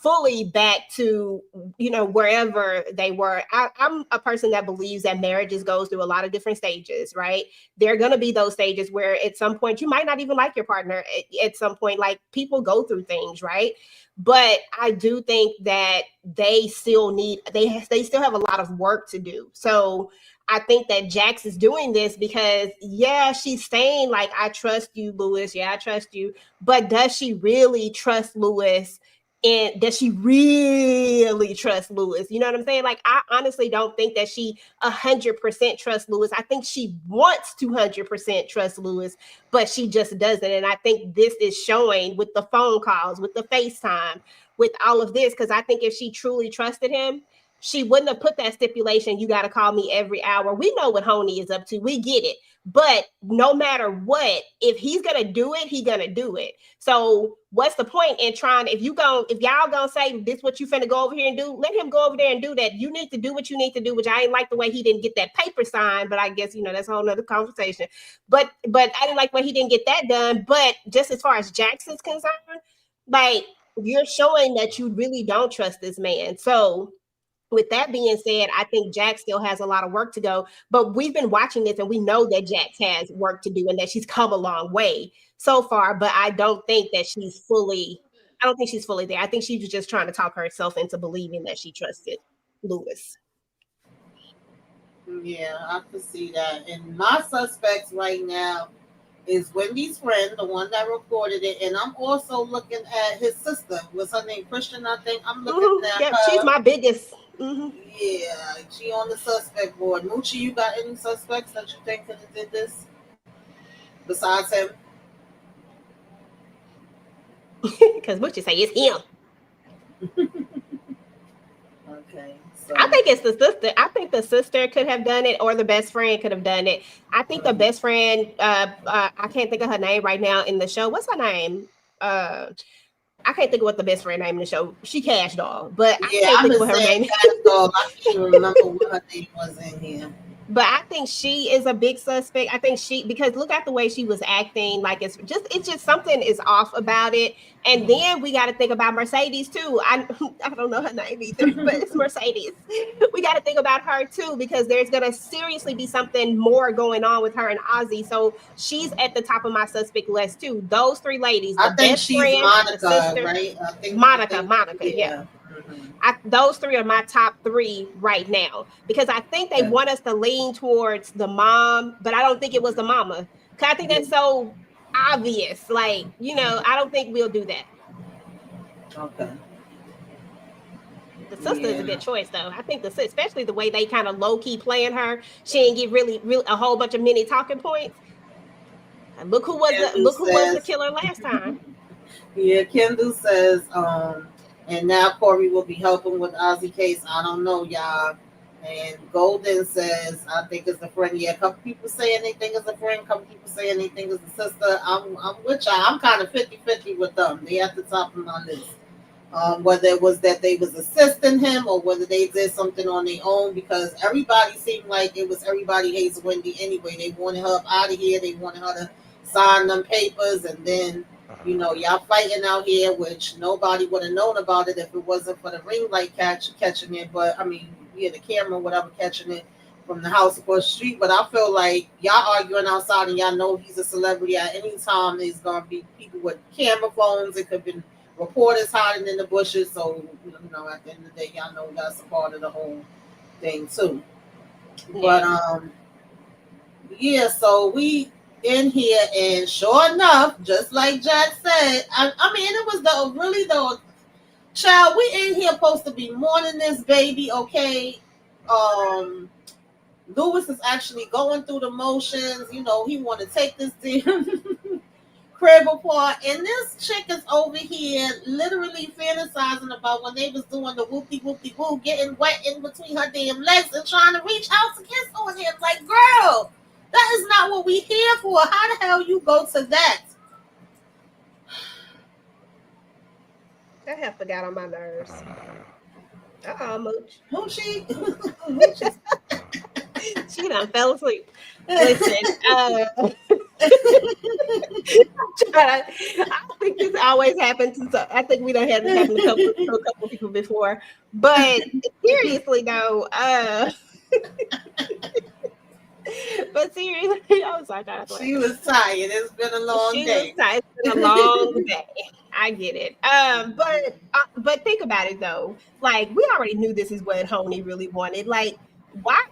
fully back to wherever they were. I'm a person that believes that marriages goes through a lot of different stages, right? There are going to be those stages where at some point you might not even like your partner. At some point, like, people go through things, right? But I do think that they still have a lot of work to do. So I think that Jax is doing this because, yeah, she's saying like, I trust you, Lewis. Yeah, I trust you. But does she really trust Lewis And does she really trust Lewis? You know what I'm saying? Like, I honestly don't think that she 100% trusts Lewis. I think she wants to 100% trust Lewis, but she just doesn't. And I think this is showing with the phone calls, with the FaceTime, with all of this. Because I think if she truly trusted him, she wouldn't have put that stipulation, you got to call me every hour. We know what Honey is up to. We get it. But no matter what, if he's going to do it, he's going to do it. So what's the point in trying? If y'all gonna say this what you finna go over here and do, let him go over there and do that. You need to do what you need to do, which I ain't like the way he didn't get that paper signed, but I guess that's a whole nother conversation. But I didn't like the way he didn't get that done. But just as far as Jackson's concerned, like, you're showing that you really don't trust this man. So with that being said, I think Jax still has a lot of work to go. But we've been watching this and we know that Jax has work to do and that she's come a long way so far. But I don't think that I don't think she's fully there. I think she was just trying to talk herself into believing that she trusted Lewis. Yeah, I can see that. And my suspects right now is Wendy's friend, the one that recorded it, and I'm also looking at his sister. What's her name? Christian, I think. I'm looking at Yeah, her. she's my biggest. Yeah, she on the suspect board. Moochie, you got any suspects that you think could have did this besides him? Because Moochie say it's him. Okay. So. I think it's the sister. I think the sister could have done it, or the best friend could have done it. I think the best friend. I can't think of her name right now in the show. What's her name? I can't think of what the best friend name in the show. She Cash Doll, but I can't think of what her name. Cash Doll. I can't even remember what her name was in here. But I think she is a big suspect. I think because look at the way she was acting. Like it's just something is off about it. And then we got to think about Mercedes too. I don't know her name either, but it's Mercedes. We got to think about her too, because there's going to seriously be something more going on with her and Ozzy. So she's at the top of my suspect list too. Those three ladies, the best friend, Monica, the sister, right? Monica, yeah. Those three are my top three right now, because I think they want us to lean towards the mom, but I don't think it was the mama. Because I think that's so obvious. Like, I don't think we'll do that. Okay. The sister is a good choice, though. I think especially the way they kind of low key playing her, she didn't get really a whole bunch of mini talking points. And look who was the killer last time. Yeah, Kendall says, and now Corey will be helping with Ozzy case. I don't know, y'all. And Golden says, I think it's the friend. Yeah, a couple people saying they think it's a friend. A couple people saying they think it's a sister. I'm with y'all. I'm kind of 50-50 with them. They at the top of my list. Whether it was that they was assisting him or whether they did something on their own, because everybody seemed like it was everybody hates Wendy anyway. They wanted her up out of here. They wanted her to sign them papers, and then y'all fighting out here, which nobody would have known about it if it wasn't for the ring light catching it. But I mean, the camera, whatever, catching it from the house across the street. But I feel like y'all arguing outside, and y'all know he's a celebrity. At any time, there's gonna be people with camera phones. It could have been reporters hiding in the bushes. So at the end of the day, y'all know that's a part of the whole thing too. But so we in here, and sure enough, just like Jack said, I mean, it was the child, we in here supposed to be mourning this baby, okay? Lewis is actually going through the motions. He want to take this crib apart, and this chick is over here literally fantasizing about when they was doing the whoopty-whoopty-woo, getting wet in between her damn legs and trying to reach out to kiss on him. Like, girl, that is not what we here for. How the hell you go to that? That have forgot on my nerves. Mooch. Moochie. She done fell asleep. Listen, I think this always happens. I think we done had this happen to a couple people before. But seriously, though, but seriously, I was like, she was tired. It's been a long day. It's been a long day. I get it. But think about it though. Like, we already knew this is what Honey really wanted. Like, why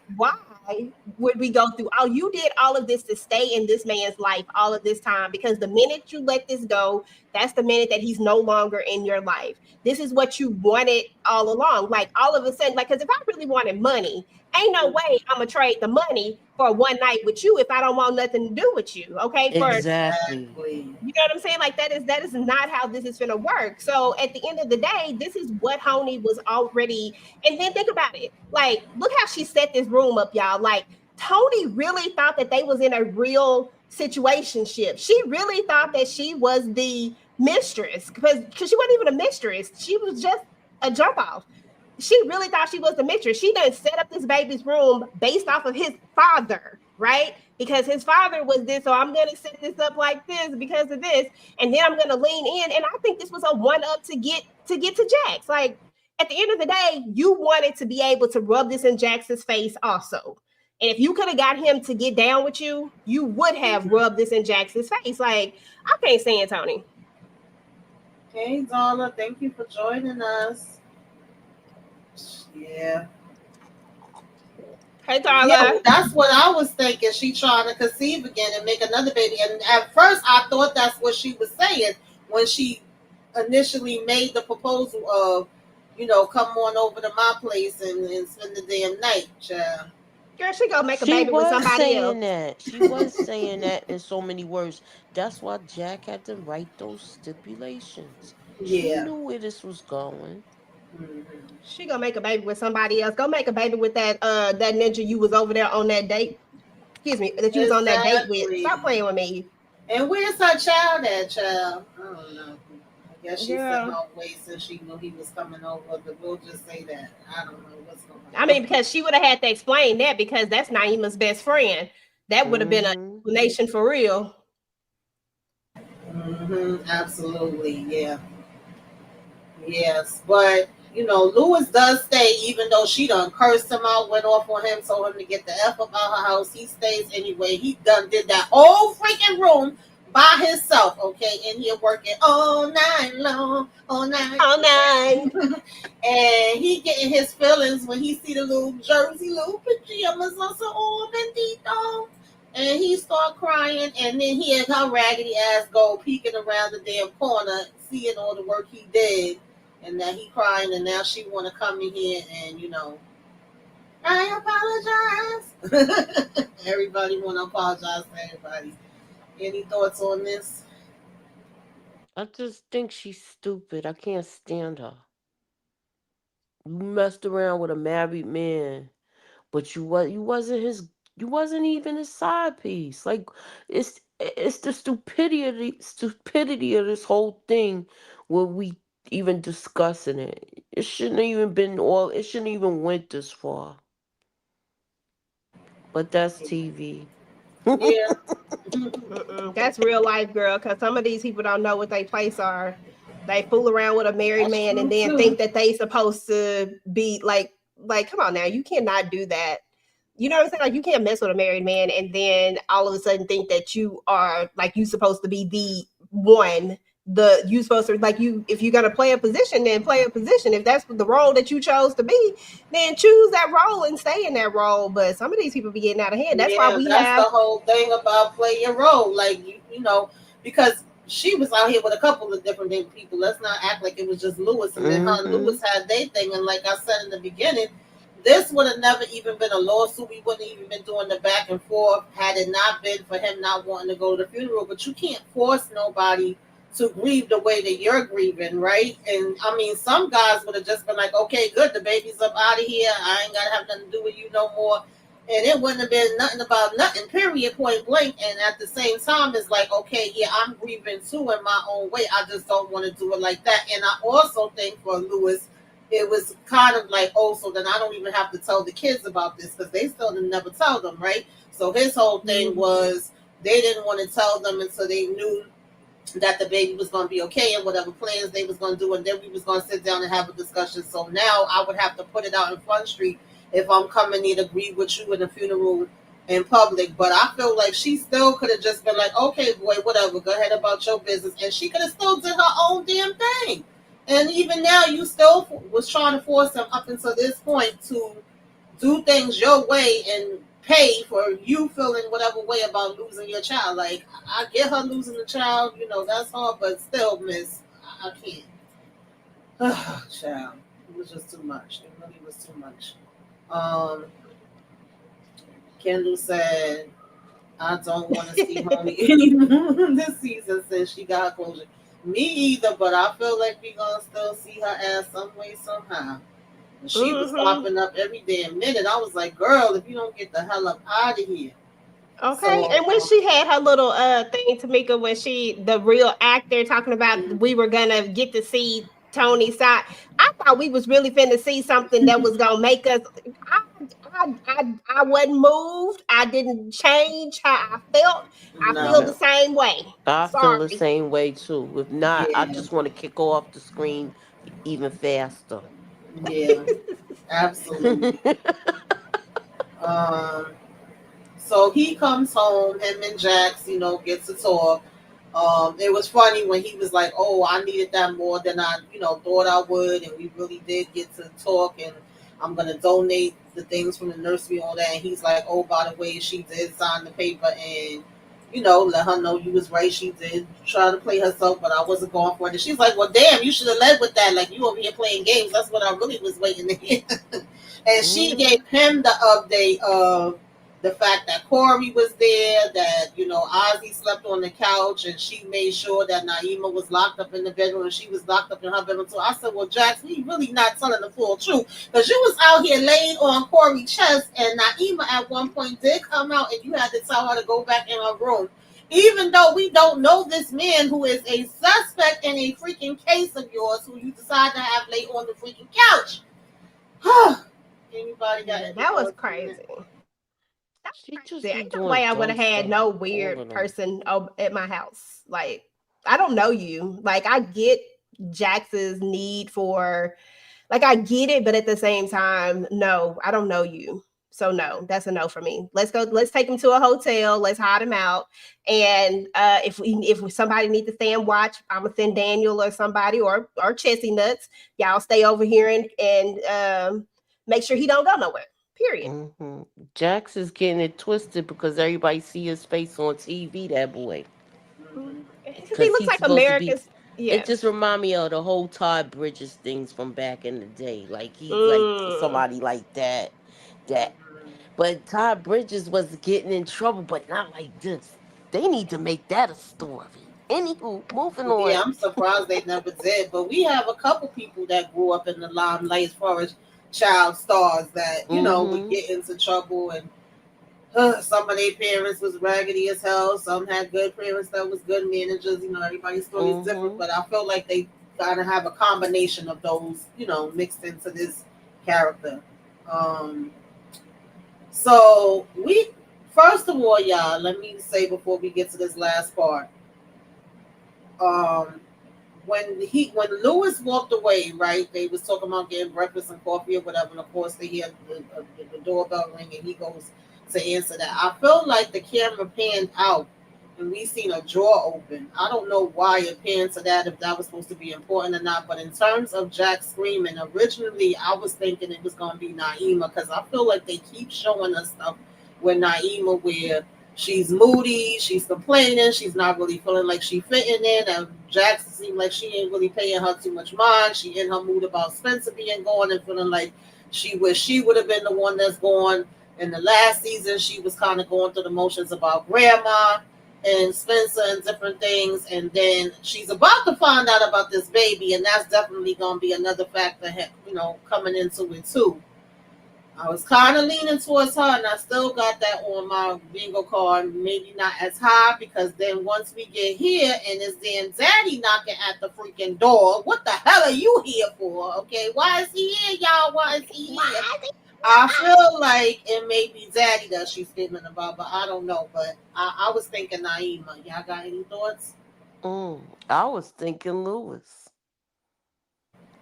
why would we go through? Oh, you did all of this to stay in this man's life all of this time because the minute you let this go, that's the minute that he's no longer in your life. This is what you wanted all along. Like all of a sudden, like, because if I really wanted money, ain't no way I'm gonna trade the money for one night with you if I don't want nothing to do with you. Okay, for Exactly. Exactly. you know what I'm saying? Like that is not how this is gonna work. So at the end of the day, this is what Honey was already. And then think about it. Like, look how she set this room up, y'all. Like Tony really thought that they was in a real situationship. She really thought that she was the mistress because she wasn't even a mistress. She was just a jump off. She really thought she was the mistress. She done set up this baby's room based off of his father, right? Because his father was this, so I'm gonna set this up like this because of this, and then I'm gonna lean in. And I think this was a one up to Jax. Like at the end of the day, you wanted to be able to rub this in Jax's face also. And if you could have got him to get down with you, you would have rubbed this in Jax's face. Like I can't stand Tony. Hey, Donna, thank you for joining us. Yeah. Hey, Yeah, Darla. that's what I was thinking. She trying to conceive again and make another baby. And at first, I thought that's what she was saying when she initially made the proposal of, come on over to my place and spend the damn night, child. Girl, she gonna make a She baby with was somebody saying else. that. She was saying that in so many words. That's why Jack had to write those stipulations. She Yeah. knew where this was going. Hmm. She gonna make a baby with somebody else. Go make a baby with that ninja you was over there on that date. Excuse me, that you was on that date with. Stop Exactly. playing with me. And where's her child at, child? I don't know. I guess she sent Yeah. her away since she knew he was coming over. But we'll just say that. I don't know what's going I on. mean, because she would have had to explain that because that's Naima's best friend. That would have been an Hmm. explanation for real. Absolutely, yeah. Yes, but Lewis does stay, even though she done cursed him out, went off on him, told him to get the F up out her house. He stays anyway. He done did that whole freaking room by himself, okay? And he working all night long, all night. All nine. And he getting his feelings when he see the little jersey, little pajamas on some old bendito. And he start crying, and then he and her raggedy ass go peeking around the damn corner, seeing all the work he did, and now he crying, and now she want to come in here and I apologize. Everybody want to apologize to everybody. Any thoughts on this? I just think she's stupid. I can't stand her. You messed around with a married man, but you wasn't even his side piece. Like it's the stupidity of this whole thing where we even discussing it. It shouldn't even went this far. But that's TV. Yeah, That's real life, girl. Because some of these people don't know what their place are. They fool around with a married that's man and true then too. think that they supposed to be like. Come on now, you cannot do that. You know what I'm saying? Like you can't mess with a married man and then all of a sudden think that you are like you supposed to be the one. The you supposed to like you if you're gonna play a position, then play a position. If that's the role that you chose to be, then choose that role and stay in that role. But some of these people be getting out of hand. That's why Yeah, we that's the have whole thing about play your role. Like because she was out here with a couple of different people. Let's not act like it was just Lewis, and then her and Hmm. Lewis had their thing. And like I said in the beginning, this would have never even been a lawsuit. We wouldn't even been doing the back and forth had it not been for him not wanting to go to the funeral. But you can't force nobody to grieve the way that you're grieving, right? And I mean, some guys would have just been like, okay, good, the baby's up out of here. I ain't gotta have nothing to do with you no more, and it wouldn't have been nothing about nothing, period, point blank. And at the same time, it's like, okay, yeah, I'm grieving too in my own way. I just don't want to do it like that. And I also think for Lewis, it was kind of like, oh, so then I don't even have to tell the kids about this because they still didn't never tell them, right? So his whole thing was they didn't want to tell them until they knew that the baby was going to be okay and whatever plans they was going to do, and then we was going to sit down and have a discussion. So now I would have to put it out in Front Street if I'm coming in to agree with you in the funeral in public. But I feel like she still could have just been like, okay, boy, whatever, go ahead about your business, and she could have still did her own damn thing. And even now, you still was trying to force him up until this point to do things your way and pay for you feeling whatever way about losing your child. Like I get her losing the child, you know, that's hard, but still, miss, I can't. Child, it was just too much. It really was too much. Um, Kendall said, "I don't want to see homie anymore this season since she got her closure." Me either, but I feel like we gonna still see her ass some way somehow. And she was Mm-hmm. popping up every damn minute. I was like, "Girl, if you don't get the hell up out of here." Okay, So and when she had her little thing, Tamika, when the real actor talking about we were gonna get to see Tony's side, I thought we was really finna see something that was gonna make us. I wasn't moved. I didn't change how I felt. I feel no, the same way. I feel the Sorry. same way too. If not, I yeah, just want to kick her off the screen even faster. yeah, absolutely. Um, so he comes home, him and Jax, you know, get to talk. It was funny when he was like, "Oh, I needed that more than I, you know, thought I would," and we really did get to talk. And I'm gonna donate the things from the nursery, all that. And he's like, "Oh, by the way, she did sign the paper, and you know, let her know you was right. She did try to play herself, but I wasn't going for it." And she's like, "Well, damn, you should have led with that. Like you over here playing games. That's what I really was waiting to hear." And she gave Mm, him the update of the fact that Corey was there, that, you know, Ozzy slept on the couch, and she made sure that Naima was locked up in the bedroom and she was locked up in her bedroom too. I said, well, Jax, we really not telling the full truth, because you was out here laying on Corey's chest, and Naima at one point did come out and you had to tell her to go back in her room. Even though we don't know this man who is a suspect in a freaking case of yours who you decide to have lay on the freaking couch. Anybody got Yeah, any that was thoughts on that? crazy. That was she crazy. just be Ain't no way doing I would have dumb had stuff. no All weird of them. person at my house. Like, I don't know you. Like, I get Jax's need for, like, I get it, but at the same time, no, I don't know you. So no, that's a no for me. Let's go. Let's take him to a hotel. Let's hide him out. And if somebody needs to stay and watch, I'm gonna send Daniel or somebody or Chessie Nuts. Y'all stay over here and make sure he don't go nowhere. Period. Hmm. Jax is getting it twisted because everybody see his face on TV. That boy, Because he because looks he's like supposed to be. America's. It Yes. just remind me of the whole Todd Bridges things from back in the day. Like he's like Mm. somebody like that. That, but Todd Bridges was getting in trouble, but not like this. They need to make that a story. Anywho, moving Yeah, on. I'm surprised they never did. But we have a couple people that grew up in the limelight as far as child stars that, you know, would Mm-hmm. get into trouble. And some of their parents was raggedy as hell. Some had good parents that was good managers. You know, everybody's story is different. Mm-hmm. But I feel like they kind of have a combination of those, you know, mixed into this character. Um, so we, first of all, y'all, let me say before we get to this last part. Um, when Lewis walked away, right? They was talking about getting breakfast and coffee or whatever, and of course they hear the doorbell ring, and he goes to answer that. I felt like the camera panned out, and we seen a drawer open. I don't know why it panned to that, if that was supposed to be important or not. But in terms of Jack screaming, originally I was thinking it was gonna be Naima, because I feel like they keep showing us stuff with Naima where she's moody, she's complaining, she's not really feeling like she fitting in, and Jackson seemed like she ain't really paying her too much mind. She in her mood about Spencer being gone and feeling like she wish she would have been the one that's gone. In the last season, she was kind of going through the motions about grandma and Spencer and different things, and then she's about to find out about this baby, and that's definitely gonna be another factor, you know, coming into it too. I was kind of leaning towards her, and I still got that on my bingo card. Maybe not as high, because then once we get here and it's then daddy knocking at the freaking door, what the hell are you here for? Okay, why is he here, y'all? Why is he here? Why? I feel like it may be daddy that she's screaming about, but I don't know. But I was thinking Naima. Y'all got any thoughts? I was thinking Lewis.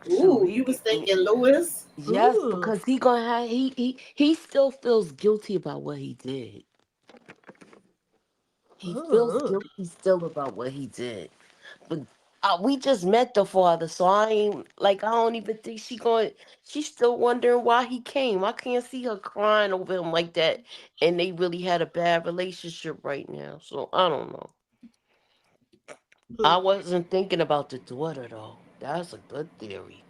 Shoot, Ooh, you was thinking Lewis? yes, Ooh. because he gonna have he still feels guilty about what he did. He feels Ooh. guilty still about what he did. But we just met the father, so I ain't like I don't even think she going. She's still wondering why he came. I can't see her crying over him like that, and they really had a bad relationship right now. So I don't know. I Hmm. wasn't thinking about the daughter though. That's a good theory.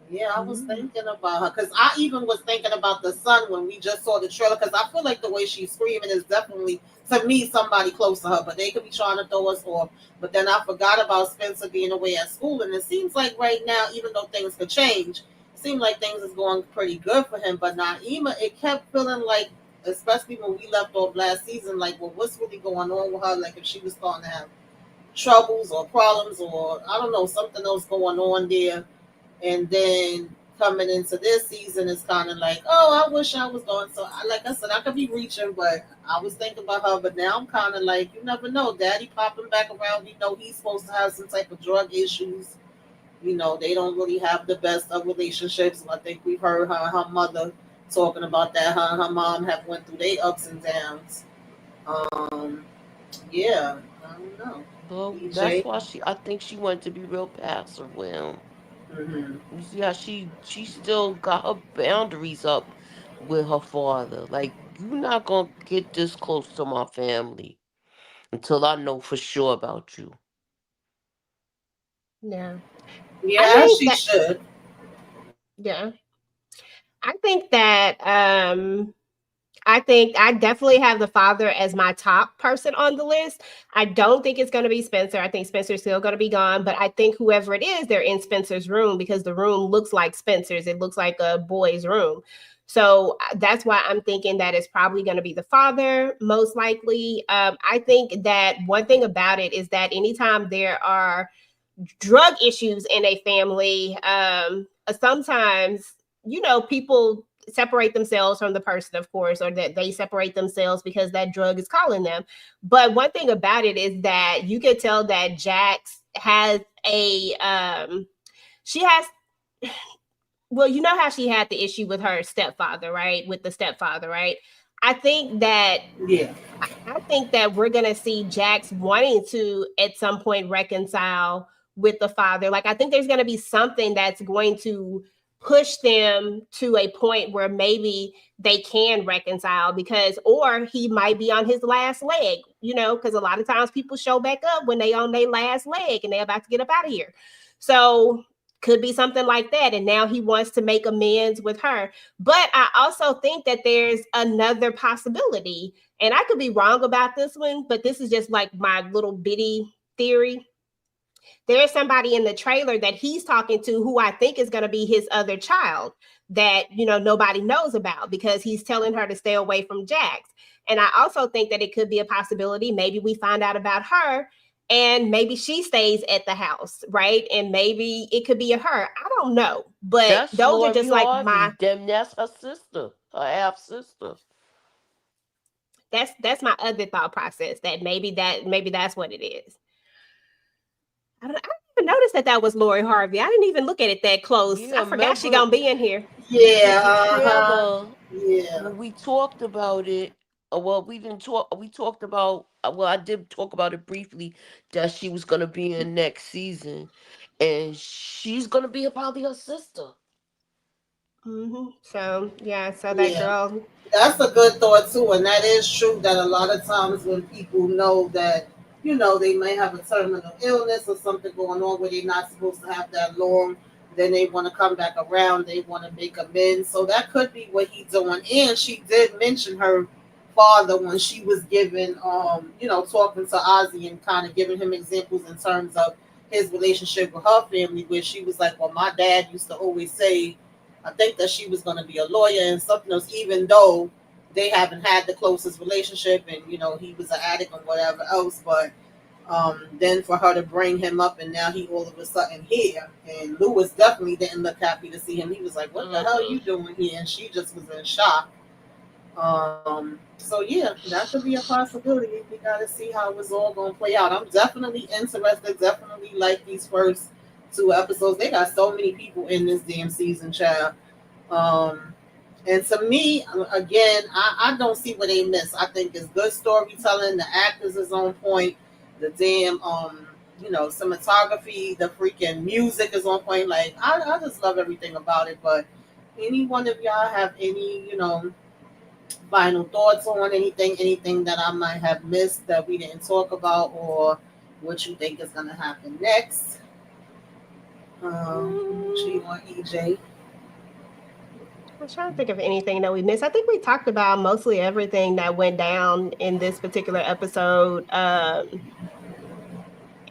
Yeah, I was Mm. thinking about her because I even was thinking about the son when we just saw the trailer because I feel like the way she's screaming is definitely to me somebody close to her, but they could be trying to throw us off. But then I forgot about Spencer being away at school, and it seems like right now, even though things could change, it seems like things is going pretty good for him. But Naima, it kept feeling like, especially when we left off last season, like, well, what's really going on with her? Like if she was starting to have troubles or problems or I don't know something else going on there and then coming into this season it's kind of like, oh, I wish I was going. So like I said, I could be reaching, but I was thinking about her. But now I'm kind of like, you never know, daddy popping back around. We know he's supposed to have some type of drug issues. They don't really have the best of relationships. I think we've heard her and her mother talking about that. Her and her mom have went through their ups and downs. um yeah, I don't know. Well, that's EJ. why I think she wanted to be real passive with him. Hmm. You see how she still got her boundaries up with her father. Like you're not gonna get this close to my family until I know for sure about you. Yeah. I Yeah, think she that, should. yeah. I think that I think I definitely have the father as my top person on the list. I don't think it's going to be Spencer. I think Spencer's still going to be gone, but I think whoever it is, they're in Spencer's room because the room looks like Spencer's. It looks like a boy's room. So that's why I'm thinking that it's probably going to be the father, most likely. I think that one thing about it is that anytime there are drug issues in a family, sometimes, people separate themselves from the person, of course, or that they separate themselves because that drug is calling them. But one thing about it is that you can tell that Jax has she has, well, you know how she had the issue with her stepfather, right? With the stepfather, right? I think that Yeah. I think that we're gonna see Jax wanting to at some point reconcile with the father. Like I think there's gonna be something that's going to push them to a point where maybe they can reconcile because or he might be on his last leg, because a lot of times people show back up when they on their last leg and they're about to get up out of here. So could be something like that. And now he wants to make amends with her. But I also think that there's another possibility, and I could be wrong about this one, but this is just like my little bitty theory. There's somebody in the trailer that he's talking to who I think is going to be his other child that, nobody knows about because he's telling her to stay away from Jax. And I also think that it could be a possibility. Maybe we find out about her and maybe she stays at the house, right? And maybe it could be a her. I don't know. But That's those are Lori just like Harvey. Them that's her sister, her half sister. that's my other thought process that maybe that's what it is. I didn't even notice that was Lori Harvey. I didn't even look at it that close. Yeah, I forgot she remember gonna be in here. with Yeah, the uh-huh. trailer Yeah. when we talked about it. Well, we didn't talk. We talked about. Well, I did talk about it briefly that she was gonna be in next season, and she's gonna be probably her sister. So yeah, so that Yeah. girl. That's a good thought too, and that is true that a lot of times when people know that, they may have a terminal illness or something going on where they're not supposed to have that long, then they want to come back around, they want to make amends. So that could be what he's doing. And she did mention her father when she was giving talking to Ozzy and kind of giving him examples in terms of his relationship with her family, where she was like, well, my dad used to always say, I think that she was going to be a lawyer and something else, even though they haven't had the closest relationship, and he was an addict and whatever else. But then for her to bring him up, and now he all of a sudden here, and Lewis definitely didn't look happy to see him. He was like, "What the hell are Mm-mm. you doing here?" And she just was in shock. So yeah, that could be a possibility. We got to see how it's all going to play out. I'm definitely interested. Definitely like these first two episodes. They got so many people in this damn season, child. Um, and to me, again, I don't see what they miss. I think it's good storytelling. The actors is on point. The damn cinematography, the freaking music is on point. Like I just love everything about it. But any one of y'all have any, final thoughts on anything that I might have missed that we didn't talk about, or what you think is gonna happen next? She Mm, on EJ. I'm trying to think of anything that we missed. I think we talked about mostly everything that went down in this particular episode.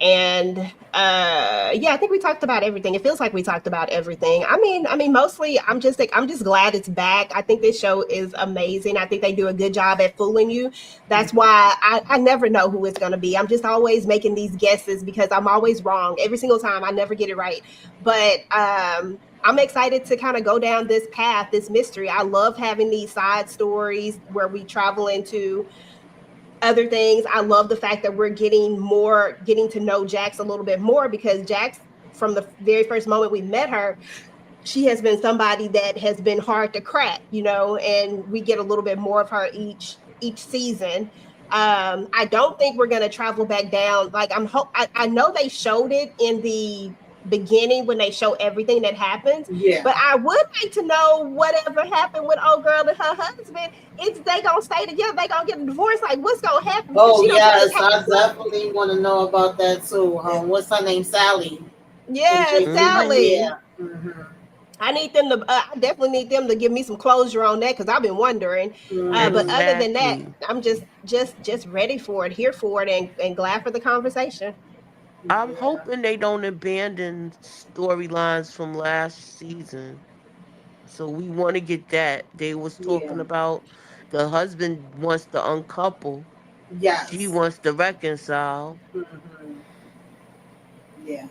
And yeah, I think we talked about everything. It feels like we talked about everything. I mean mostly I'm just glad it's back. I think this show is amazing. I think they do a good job at fooling you. That's why I never know who it's going to be. I'm just always making these guesses because I'm always wrong every single time. I never get it right. But I'm excited to kind of go down this path, this mystery. I love having these side stories where we travel into other things. I love the fact that we're getting to know Jax a little bit more, because Jax, from the very first moment we met her, she has been somebody that has been hard to crack, and we get a little bit more of her each season. I don't think we're gonna travel back down. Like I know they showed it in the beginning when they show everything that happens, Yeah. but I would like to know whatever happened with old girl and her husband. Is they gonna stay together? They gonna get a divorce? Like what's gonna happen? Because Oh she don't just yes, have I look. definitely want to know about that too. What's her name? Sally and Yeah, JC. Mm-hmm. Sally. Yeah. hmm I need them to. I definitely need them to give me some closure on that, because I've been wondering. But hmm other than that, Exactly. I'm just ready for it, here for it, and glad for the conversation. I'm Yeah. hoping they don't abandon storylines from last season. So we want to get that. They was Yeah. talking about the husband wants to uncouple. She Yes. wants to reconcile. hmm Yeah.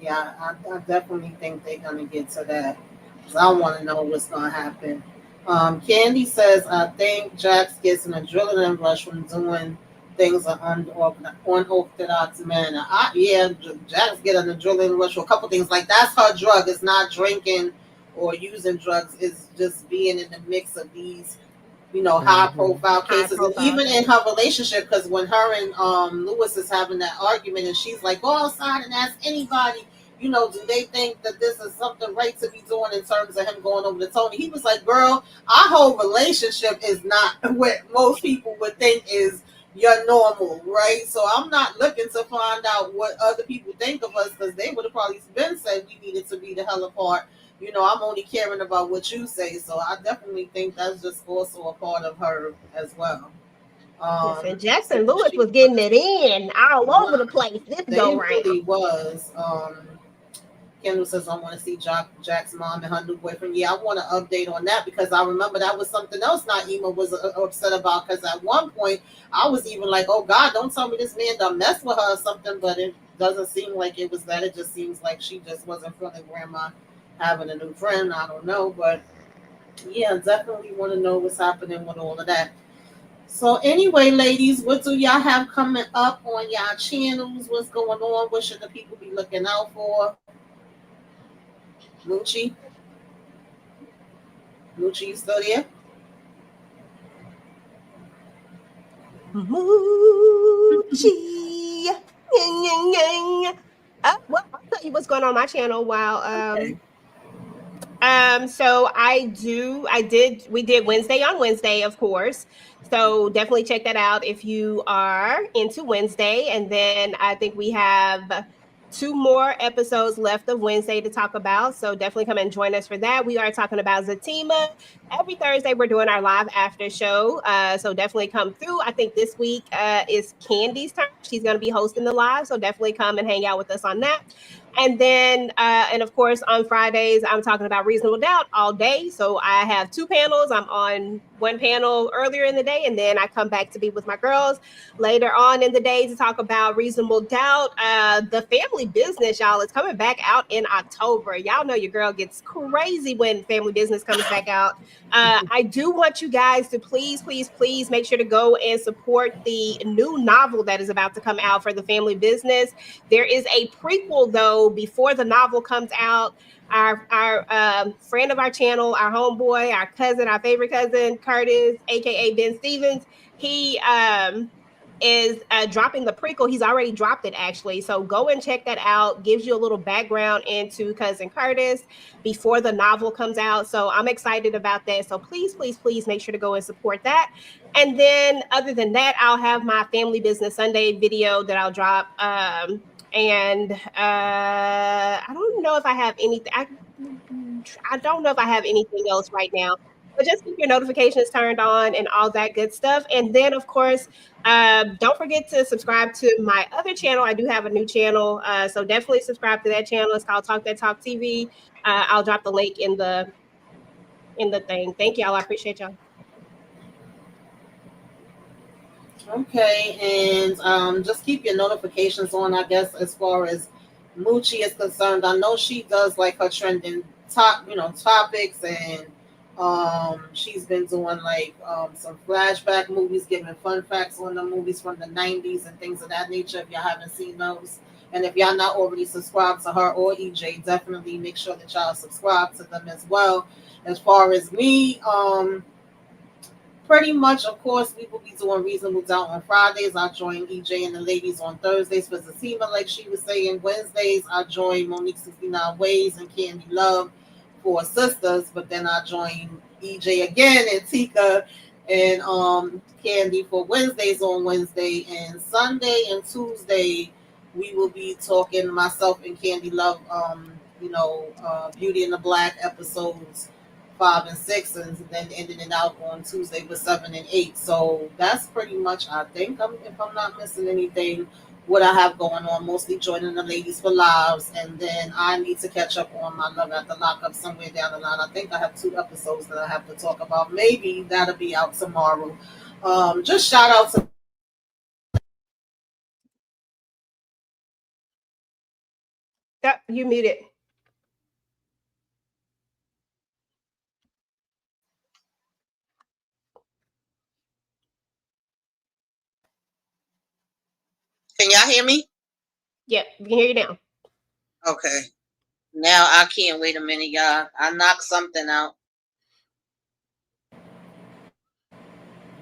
Yeah. I definitely think they're gonna get to that. 'Cause I want to know what's gonna happen. Candy says, I think Jax gets an adrenaline rush from doing things on unorthodox manner. Yeah, Jax get an adrenaline rush for a couple things. Like that's her drug. It's not drinking or using drugs. It's just being in the mix of these, high Hmm. profile High cases, and profile even in case. her relationship, because when her and Lewis is having that argument, and she's like, "Go outside and ask anybody." Do they think that this is something right to be doing in terms of him going over to Tony? He was like, "Girl, our whole relationship is not what most people would think is your normal, right? So I'm not looking to find out what other people think of us, because they would have probably been said we needed to be the hell apart. I'm only caring about what you say." So I definitely think that's just also a part of her as well. Listen, So Jackson Lewis she was getting it in all over the place this they go round. really was. Kendall says, I want to see Jack's mom and her new boyfriend. Yeah, I want to update on that, because I remember that was something else Naima was upset about. Because at one point, I was even like, oh God, don't tell me this man done messed with her or something. But it doesn't seem like it was that. It just seems like she just wasn't feeling grandma having a new friend. I don't know. But yeah, definitely want to know what's happening with all of that. So anyway, ladies, what do y'all have coming up on y'all channels? What's going on? What should the people be looking out for? Moochie, Moochie, you still there? Moochie. Yang, yang, yang. Well, I'll tell you what's going on my channel while Okay. so we did Wednesday on Wednesday, of course. So definitely check that out if you are into Wednesday. And then I think we have two more episodes left of Wednesday to talk about. So definitely come and join us for that. We are talking about Zatima. Every Thursday we're doing our live after show. So definitely come through. I think this week is Candy's turn. She's going to be hosting the live. So definitely come and hang out with us on that. And then, and of course, on Fridays, I'm talking about reasonable doubt all day. So I have two panels. I'm on one panel earlier in the day, and then I come back to be with my girls later on in the day to talk about reasonable doubt. The family business, y'all, is coming back out in October. Y'all know your girl gets crazy when family business comes back out. I do want you guys to please, please, please make sure to go and support the new novel that is about to come out for the family business. There is a prequel though before the novel comes out. Our friend of our channel, our homeboy, our cousin, our favorite cousin, Curtis, aka Ben Stevens, he is dropping the prequel. He's already dropped it, actually. So go and check that out. Gives you a little background into Cousin Curtis before the novel comes out. So I'm excited about that. So please, please, please make sure to go and support that. And then other than that, I'll have my Family Business Sunday video that I'll drop. And I don't know if I have anything. I don't know if I have anything else right now. But just keep your notifications turned on and all that good stuff. And then, of course, don't forget to subscribe to my other channel. I do have a new channel, so definitely subscribe to that channel. It's called Talk That Talk TV. I'll drop the link in the thing. Thank y'all. I appreciate y'all. Okay, and just keep your notifications on, I guess, as far as Moochie is concerned. I know she does like her trending topics, and she's been doing like some flashback movies, giving fun facts on the movies from the 90s and things of that nature, if y'all haven't seen those. And if y'all not already subscribed to her or EJ, definitely make sure that y'all subscribe to them as well. As far as me, pretty much, of course, we will be doing Reasonable Doubt on Fridays. I join EJ and the ladies on Thursdays for Zazima, like she was saying. Wednesdays, I join Monique 69 Ways and Candy Love for Sisters, but then I join EJ again and Tika and Candy for Wednesdays on Wednesday. And Sunday and Tuesday, we will be talking, myself and Candy Love, Beauty in the Black episodes 5 and 6, and then ending it out on Tuesday with 7 and 8. So that's pretty much, I think, if I'm not missing anything, what I have going on. Mostly joining the ladies for lives, and then I need to catch up on my Love at the Lockup somewhere down the line. I think I have 2 episodes that I have to talk about. Maybe that'll be out tomorrow. Just shout out to You muted. Can y'all hear me? Yep, we can hear you now. Okay. Now I can't wait a minute, y'all. I knocked something out.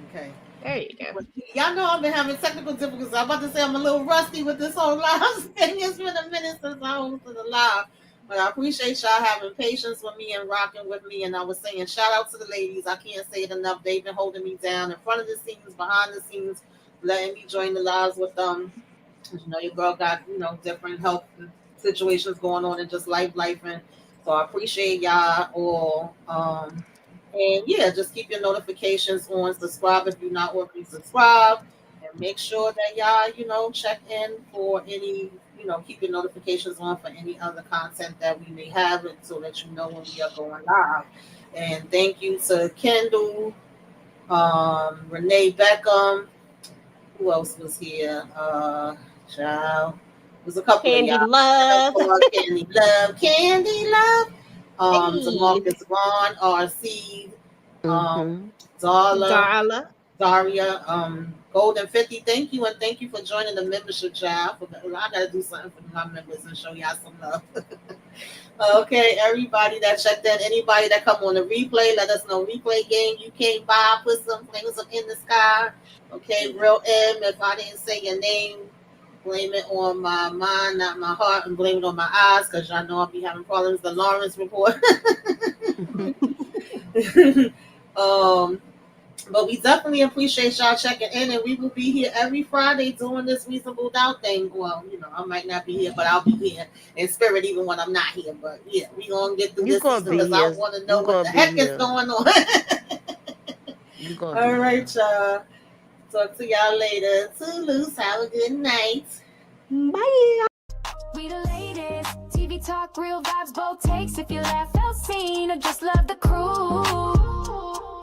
Okay. There you go. Y'all know I've been having technical difficulties. I'm about to say I'm a little rusty with this whole live thing. It's been a minute since I hosted a live. But I appreciate y'all having patience with me and rocking with me. And I was saying, shout out to the ladies. I can't say it enough. They've been holding me down in front of the scenes, behind the scenes, letting me join the lives with them. You know, your girl got, different health situations going on and just life. And so I appreciate y'all all. And yeah, just keep your notifications on. Subscribe if you're not already subscribed. And make sure that y'all, check in for any, keep your notifications on for any other content that we may have, so that you know when we are going live. And thank you to Kendall, Renee Beckham. Who else was here? Child. There's a couple Candy of y'all. Love. Candy Love. DeMarcus Vaughn, RC, Darla, Daria, Golden 50. Thank you, and thank you for joining the membership, child. I gotta do something for my members and show y'all some love. Okay, everybody that checked in, anybody that come on the replay, let us know. Replay game, you came by, put some things up in the sky. Okay, Real M, if I didn't say your name, blame it on my mind, not my heart, and blame it on my eyes, because y'all know I'll be having problems. The Lawrence report. But we definitely appreciate y'all checking in, and we will be here every Friday doing this Reasonable Doubt thing. Well, I might not be here, but I'll be here in spirit even when I'm not here. But yeah, we gonna get through this because I want to know what the heck is going on. All right, y'all. Talk to y'all later. Toodaloo. Have a good night. Bye. We the latest. TV talk, real vibes, both takes. If you laugh, felt seen, or just love the crew.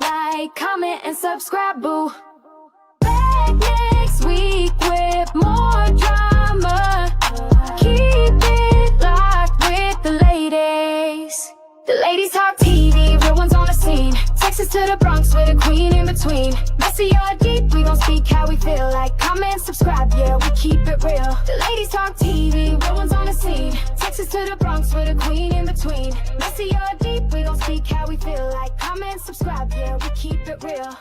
Like, comment, and subscribe, boo. Back next week with more drama. Keep it locked with the ladies. The ladies talk TV, real ones on the scene. Texas to the Bronx with a queen in between. Messy or deep, we gon' speak how we feel. Like, comment, subscribe, yeah, we keep it real. The ladies talk TV, real ones on the scene. Texas to the Bronx with a queen in between. Messy or deep, we gon' speak how we feel. Like, comment, subscribe, yeah, we keep it real.